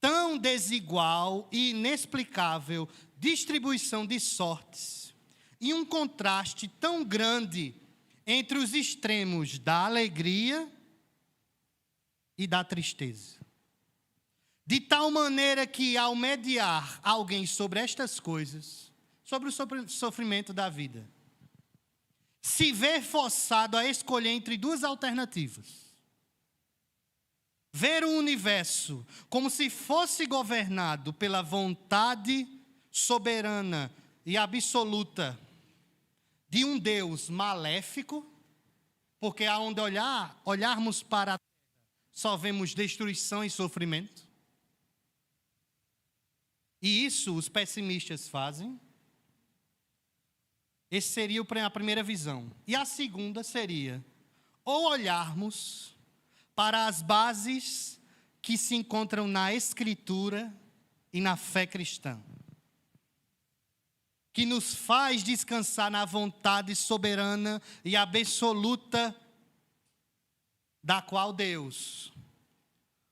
tão desigual e inexplicável distribuição de sortes, e um contraste tão grande entre os extremos da alegria e da tristeza. De tal maneira que, ao mediar alguém sobre estas coisas, sobre o sofrimento da vida, se vê forçado a escolher entre duas alternativas. Ver o universo como se fosse governado pela vontade soberana e absoluta de um Deus maléfico, porque aonde olharmos para a terra, só vemos destruição e sofrimento. E isso os pessimistas fazem. Essa seria a primeira visão. E a segunda seria, ou olharmos para as bases que se encontram na Escritura e na fé cristã, que nos faz descansar na vontade soberana e absoluta da qual Deus,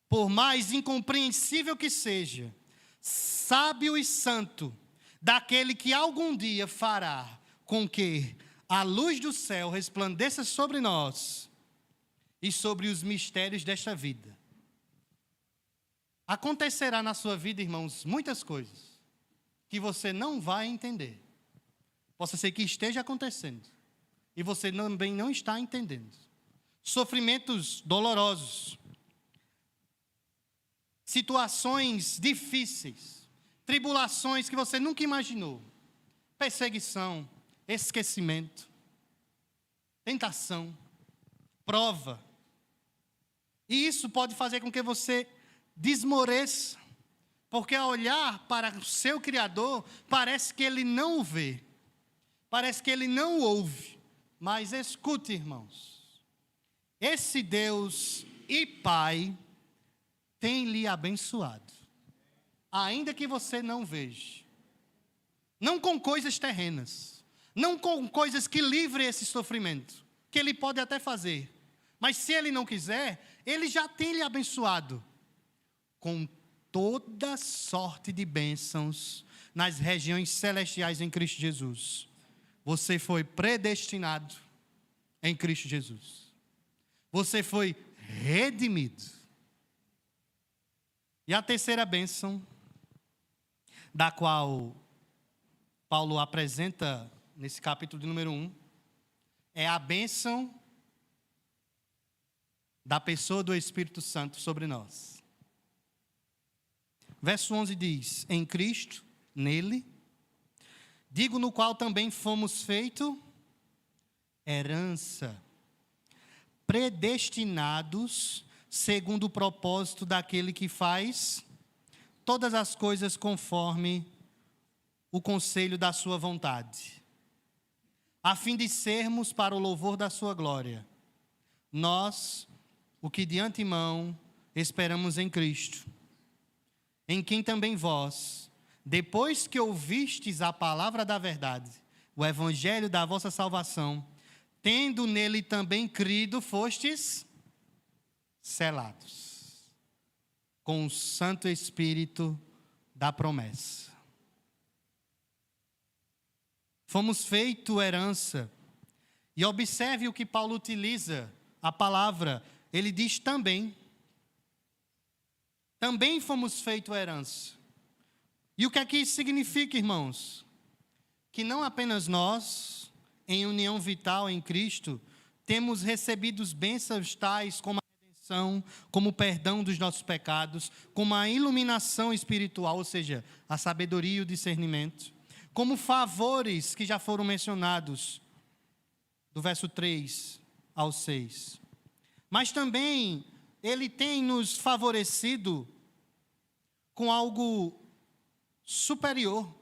por mais incompreensível que seja, sábio e santo, daquele que algum dia fará com que a luz do céu resplandeça sobre nós e sobre os mistérios desta vida. Acontecerá na sua vida, irmãos, muitas coisas que você não vai entender. Possa ser que esteja acontecendo e você também não está entendendo. Sofrimentos dolorosos, situações difíceis, tribulações que você nunca imaginou, perseguição, esquecimento, tentação, prova. E isso pode fazer com que você desmoreça, porque ao olhar para o seu Criador, parece que ele não o vê, parece que ele não o ouve. Mas escute, irmãos, esse Deus e Pai tem lhe abençoado, ainda que você não veja, não com coisas terrenas, não com coisas que livrem esse sofrimento, que ele pode até fazer, mas se ele não quiser, ele já tem lhe abençoado com toda sorte de bênçãos nas regiões celestiais em Cristo Jesus. Você foi predestinado em Cristo Jesus. Você foi redimido. E a terceira bênção, da qual Paulo apresenta nesse capítulo de número 1, é a bênção da pessoa do Espírito Santo sobre nós. Verso 11 diz: em Cristo, nele, digo no qual também fomos feito herança, predestinados segundo o propósito daquele que faz todas as coisas conforme o conselho da sua vontade, a fim de sermos para o louvor da sua glória, nós, o que de antemão esperamos em Cristo, em quem também vós, depois que ouvistes a palavra da verdade, o evangelho da vossa salvação, tendo nele também crido, fostes selados com o Santo Espírito da promessa. Fomos feito herança. E observe o que Paulo utiliza, a palavra, ele diz também. Também fomos feito herança. E o que é que isso significa, irmãos? Que não apenas nós, em união vital em Cristo, temos recebido bênçãos tais como a redenção, como o perdão dos nossos pecados, como a iluminação espiritual, ou seja, a sabedoria e o discernimento, como favores que já foram mencionados, do verso 3 ao 6. Mas também ele tem nos favorecido com algo superior,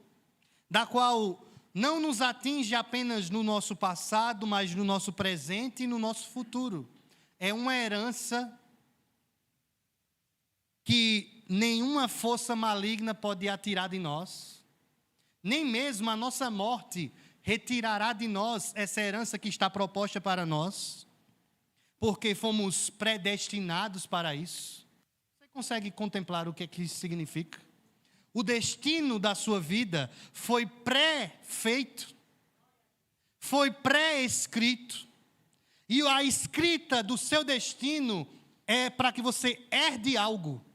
da qual não nos atinge apenas no nosso passado, mas no nosso presente e no nosso futuro. É uma herança que nenhuma força maligna pode atirar de nós, nem mesmo a nossa morte retirará de nós essa herança que está proposta para nós, porque fomos predestinados para isso. Você consegue contemplar o que é que isso significa? O destino da sua vida foi pré-feito, foi pré-escrito, e a escrita do seu destino é para que você herde algo.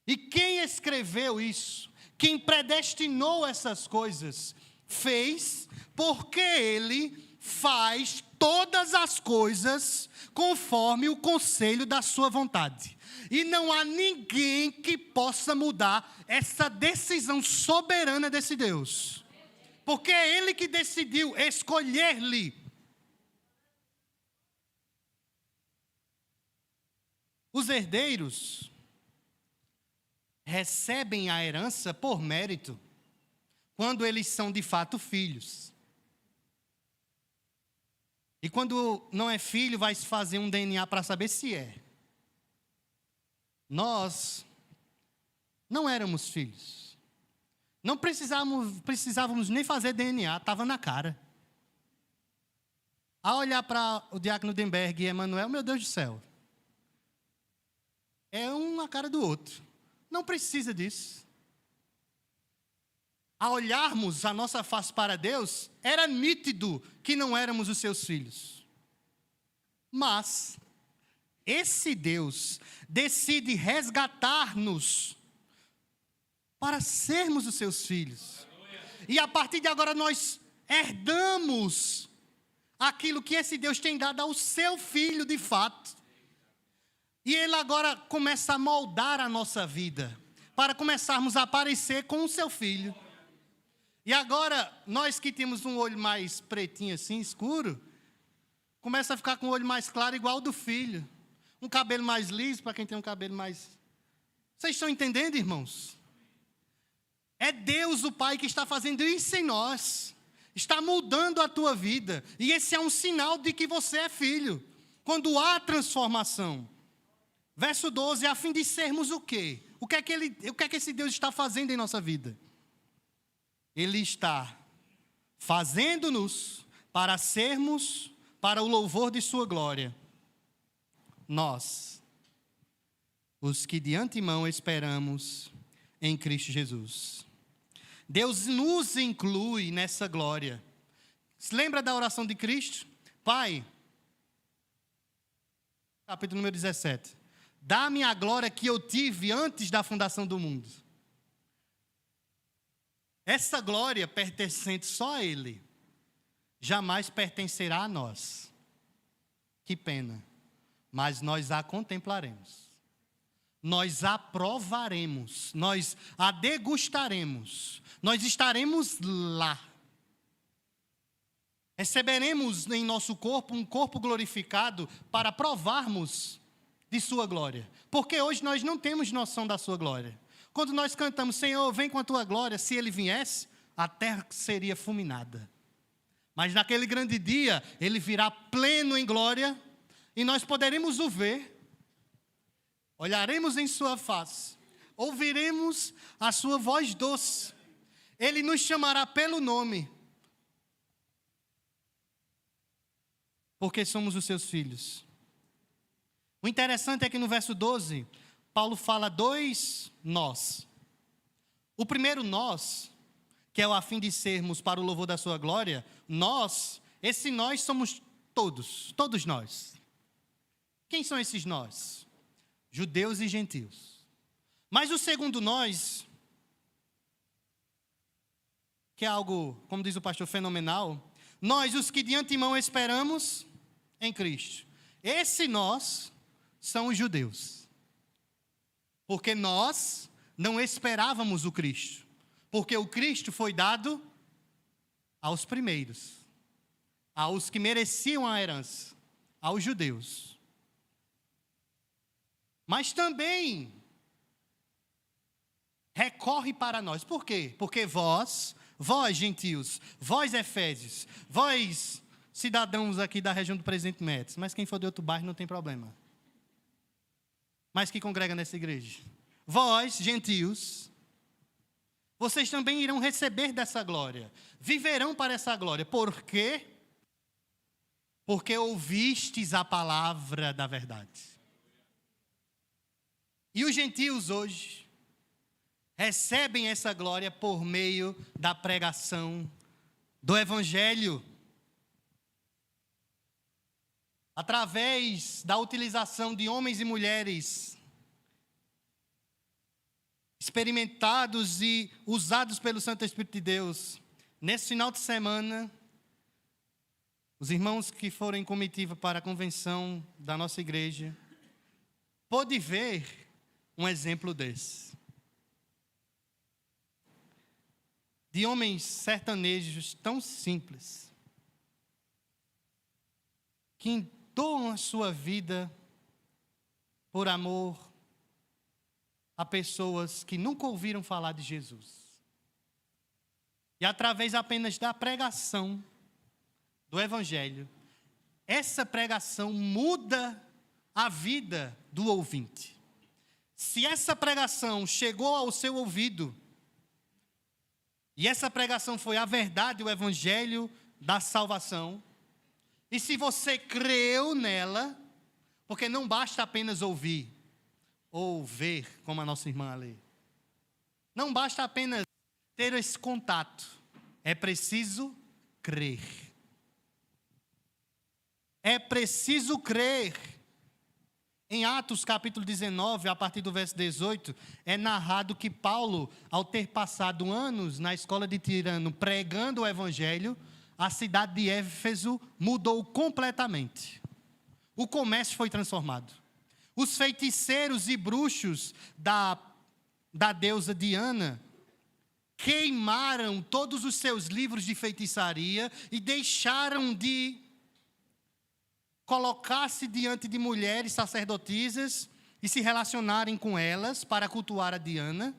E quem escreveu isso, quem predestinou essas coisas, fez porque ele faz todas as coisas conforme o conselho da sua vontade. E não há ninguém que possa mudar essa decisão soberana desse Deus. Porque é Ele que decidiu escolher-lhe. Os herdeiros recebem a herança por mérito, quando eles são de fato filhos. E quando não é filho, vai se fazer um DNA para saber se é. Nós não éramos filhos. Não precisávamos nem fazer DNA, estava na cara. Ao olhar para o diácono Denberg e Emanuel, meu Deus do céu, é um na cara do outro. Não precisa disso. Ao olharmos a nossa face para Deus, era nítido que não éramos os seus filhos. Mas esse Deus decide resgatar-nos para sermos os seus filhos. E a partir de agora nós herdamos aquilo que esse Deus tem dado ao seu filho de fato. E ele agora começa a moldar a nossa vida, para começarmos a parecer com o seu filho. E agora, nós que temos um olho mais pretinho assim, escuro, começa a ficar com o olho mais claro, igual ao do filho. Um cabelo mais liso, para quem tem um cabelo mais... Vocês estão entendendo, irmãos? É Deus, o Pai, que está fazendo isso em nós. Está mudando a tua vida. E esse é um sinal de que você é filho. Quando há transformação. Verso 12, a fim de sermos o quê? O que é que esse Deus está fazendo em nossa vida? Ele está fazendo-nos para sermos para o louvor de sua glória. Nós, os que de antemão esperamos em Cristo Jesus. Deus nos inclui nessa glória. Se lembra da oração de Cristo? Pai, capítulo número 17. Dá-me a glória que eu tive antes da fundação do mundo. Essa glória pertencente só a Ele, jamais pertencerá a nós. Que pena, mas nós a contemplaremos. Nós a provaremos, nós a degustaremos, nós estaremos lá. Receberemos em nosso corpo um corpo glorificado para provarmos de sua glória. Porque hoje nós não temos noção da sua glória. Quando nós cantamos, Senhor, vem com a tua glória, se Ele viesse, a terra seria fulminada. Mas naquele grande dia, Ele virá pleno em glória, e nós poderemos o ver. Olharemos em sua face, ouviremos a sua voz doce. Ele nos chamará pelo nome, porque somos os seus filhos. O interessante é que no verso 12, Paulo fala dois nós. O primeiro nós, que é o a fim de sermos para o louvor da sua glória, nós, esse nós somos todos nós. Quem são esses nós? Judeus e gentios. Mas o segundo nós, que é algo, como diz o pastor, fenomenal, nós, os que de antemão esperamos em Cristo. Esse nós são os judeus. Porque nós não esperávamos o Cristo. Porque o Cristo foi dado aos primeiros, aos que mereciam a herança, aos judeus. Mas também recorre para nós. Por quê? Porque vós gentios, vós efésios, vós cidadãos aqui da região do Presidente Médici, mas quem for de outro bairro não tem problema. Mas que congrega nessa igreja. Vós, gentios, vocês também irão receber dessa glória. Viverão para essa glória. Por quê? Porque ouvistes a palavra da verdade. E os gentios hoje recebem essa glória por meio da pregação do Evangelho. Através da utilização de homens e mulheres experimentados e usados pelo Santo Espírito de Deus. Nesse final de semana, os irmãos que foram em comitiva para a convenção da nossa igreja, pôde ver um exemplo desse. De homens sertanejos tão simples, que doam a sua vida por amor a pessoas que nunca ouviram falar de Jesus. E através apenas da pregação do Evangelho, essa pregação muda a vida do ouvinte. Se essa pregação chegou ao seu ouvido, e essa pregação foi a verdade, o evangelho da salvação, e se você creu nela, porque não basta apenas ouvir, ou ver, como a nossa irmã lê. Não basta apenas ter esse contato, é preciso crer. É preciso crer. Em Atos capítulo 19, a partir do verso 18, é narrado que Paulo, ao ter passado anos na escola de Tirano pregando o evangelho, a cidade de Éfeso mudou completamente. O comércio foi transformado. Os feiticeiros e bruxos da deusa Diana queimaram todos os seus livros de feitiçaria e deixaram de colocar-se diante de mulheres sacerdotisas e se relacionarem com elas para cultuar a Diana,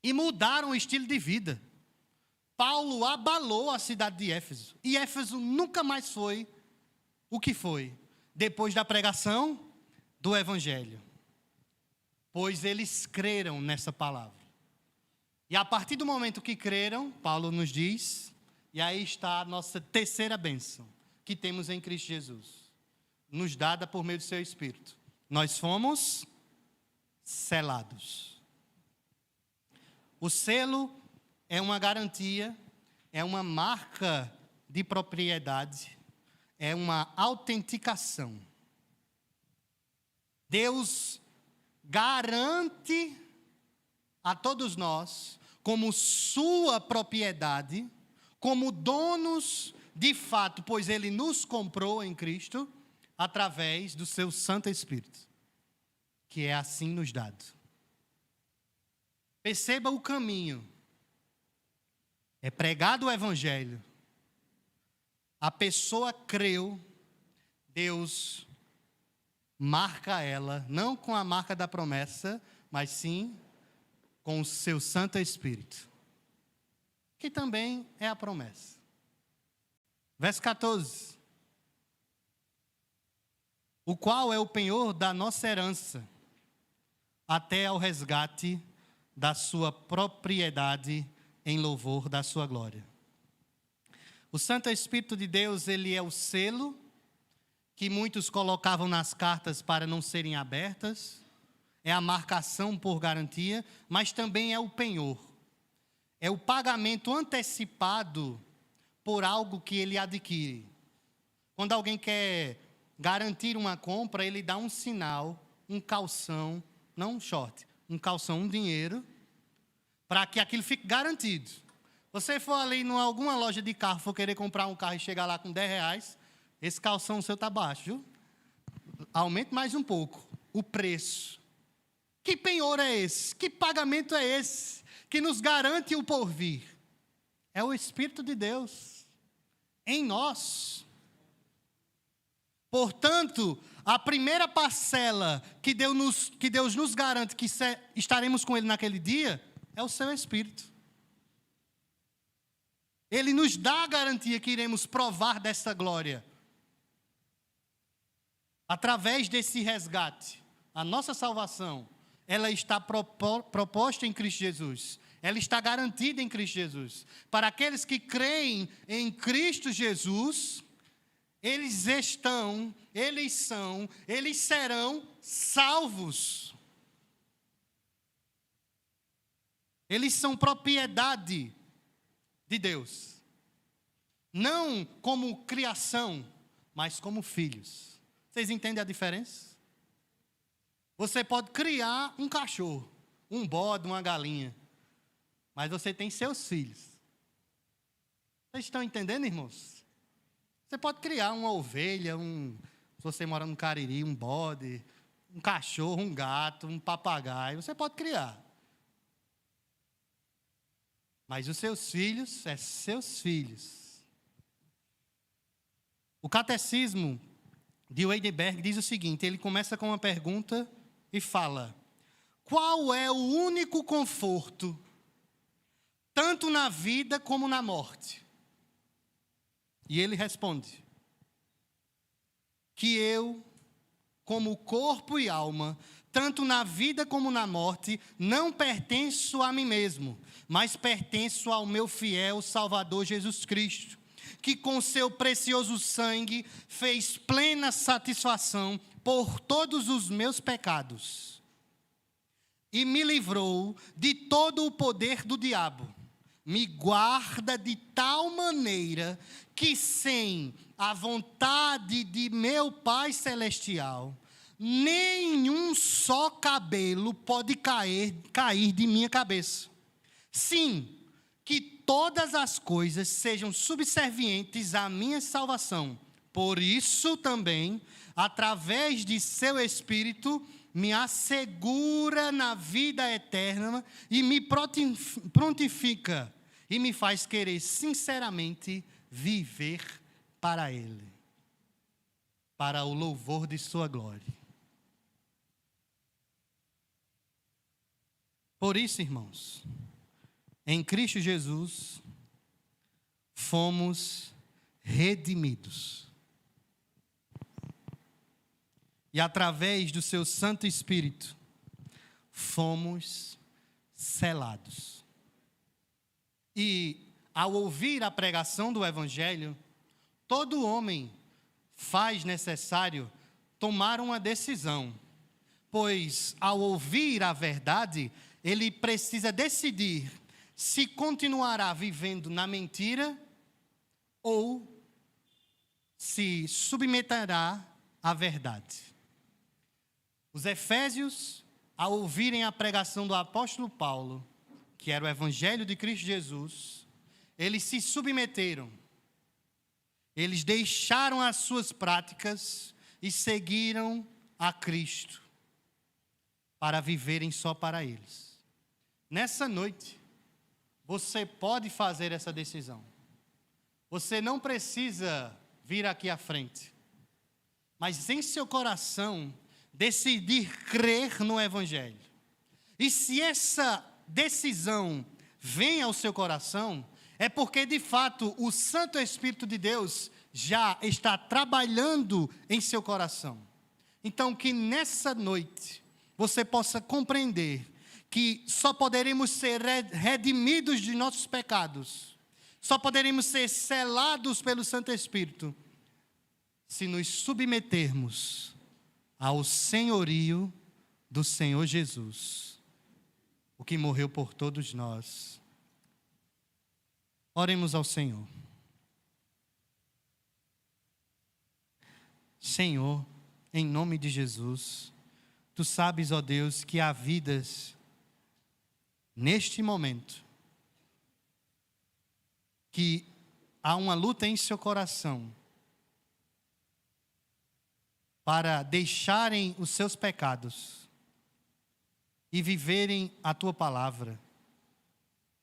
e mudaram o estilo de vida. Paulo abalou a cidade de Éfeso, e Éfeso nunca mais foi o que foi depois da pregação do evangelho, pois eles creram nessa palavra. E a partir do momento que creram, Paulo nos diz, e aí está a nossa terceira bênção que temos em Cristo Jesus, nos dada por meio do seu Espírito. Nós fomos selados. O selo é uma garantia, é uma marca de propriedade, é uma autenticação. Deus garante a todos nós, como sua propriedade, como donos de fato, pois Ele nos comprou em Cristo, através do seu Santo Espírito, que é assim nos dado. Perceba o caminho. É pregado o Evangelho. A pessoa creu, Deus marca ela, não com a marca da promessa, mas sim com o seu Santo Espírito, que também é a promessa. Verso 14. O qual é o penhor da nossa herança, até ao resgate da sua propriedade, em louvor da sua glória. O Santo Espírito de Deus, ele é o selo que muitos colocavam nas cartas para não serem abertas, é a marcação por garantia, mas também é o penhor. É o pagamento antecipado por algo que ele adquire. Quando alguém quer garantir uma compra, ele dá um sinal, um calção, não um short, um calção, um dinheiro, para que aquilo fique garantido. Você for ali em alguma loja de carro, for querer comprar um carro e chegar lá com R$10, esse calção seu está baixo, viu? Aumente mais um pouco o preço. Que penhor é esse? Que pagamento é esse que nos garante o porvir? É o Espírito de Deus em nós. Portanto, a primeira parcela que Deus nos garante que estaremos com Ele naquele dia é o seu Espírito. Ele nos dá a garantia que iremos provar dessa glória. Através desse resgate, a nossa salvação, ela está proposta em Cristo Jesus. Ela está garantida em Cristo Jesus. Para aqueles que creem em Cristo Jesus, eles serão salvos. Eles são propriedade de Deus. Não como criação, mas como filhos. Vocês entendem a diferença? Você pode criar um cachorro, um bode, uma galinha, mas você tem seus filhos. Vocês estão entendendo, irmãos? Você pode criar uma ovelha, se você mora no Cariri, um bode, um cachorro, um gato, um papagaio, você pode criar. Mas os seus filhos, seus filhos. O catecismo de Weinberg diz o seguinte, ele começa com uma pergunta e fala: qual é o único conforto, tanto na vida como na morte? E ele responde: que eu, como corpo e alma, tanto na vida como na morte, não pertenço a mim mesmo, mas pertenço ao meu fiel Salvador Jesus Cristo, que com seu precioso sangue fez plena satisfação por todos os meus pecados e me livrou de todo o poder do diabo. Me guarda de tal maneira que sem a vontade de meu Pai Celestial, nenhum só cabelo pode cair de minha cabeça. Sim, que todas as coisas sejam subservientes à minha salvação. Por isso também, através de seu Espírito, me assegura na vida eterna e me prontifica e me faz querer sinceramente viver para Ele, para o louvor de sua glória. Por isso, irmãos, em Cristo Jesus, fomos redimidos. E através do seu Santo Espírito, fomos selados. E ao ouvir a pregação do Evangelho, todo homem faz necessário tomar uma decisão. Pois ao ouvir a verdade, ele precisa decidir se continuará vivendo na mentira ou se submeterá à verdade. Os efésios, ao ouvirem a pregação do apóstolo Paulo, que era o evangelho de Cristo Jesus, eles se submeteram. Eles deixaram as suas práticas e seguiram a Cristo para viverem só para eles. Nessa noite, você pode fazer essa decisão. Você não precisa vir aqui à frente, mas em seu coração decidir crer no Evangelho. E se essa decisão vem ao seu coração, é porque de fato o Santo Espírito de Deus já está trabalhando em seu coração. Então que nessa noite você possa compreender que só poderemos ser redimidos de nossos pecados, só poderemos ser selados pelo Santo Espírito, se nos submetermos ao senhorio do Senhor Jesus, o que morreu por todos nós. Oremos ao Senhor. Senhor, em nome de Jesus, Tu sabes, ó Deus, que há vidas neste momento, que há uma luta em seu coração para deixarem os seus pecados e viverem a Tua palavra.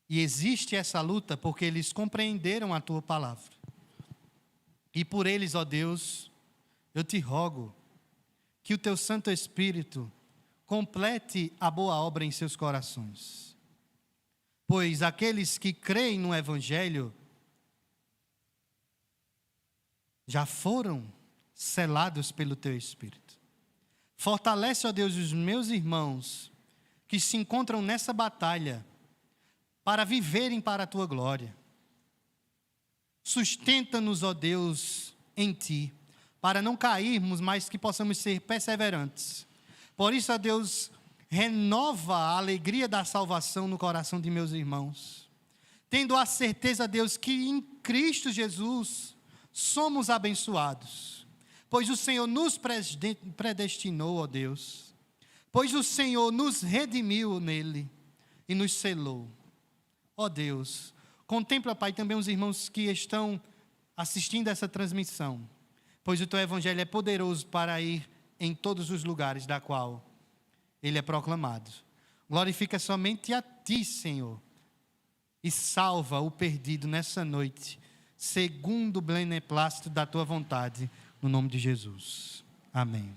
E existe essa luta porque eles compreenderam a Tua palavra. E por eles, ó Deus, eu te rogo que o Teu Santo Espírito complete a boa obra em seus corações. Pois aqueles que creem no Evangelho já foram selados pelo Teu Espírito. Fortalece, ó Deus, os meus irmãos que se encontram nessa batalha para viverem para a Tua glória. Sustenta-nos, ó Deus, em Ti, para não cairmos, mas que possamos ser perseverantes. Por isso, ó Deus, renova a alegria da salvação no coração de meus irmãos, tendo a certeza, Deus, que em Cristo Jesus somos abençoados, pois o Senhor nos predestinou, ó Deus, pois o Senhor nos redimiu nele e nos selou. Ó Deus, contempla, Pai, também os irmãos que estão assistindo essa transmissão, pois o Teu Evangelho é poderoso para ir em todos os lugares da qual ele é proclamado. Glorifica somente a Ti, Senhor, e salva o perdido nessa noite, segundo o beneplácito da Tua vontade, no nome de Jesus. Amém.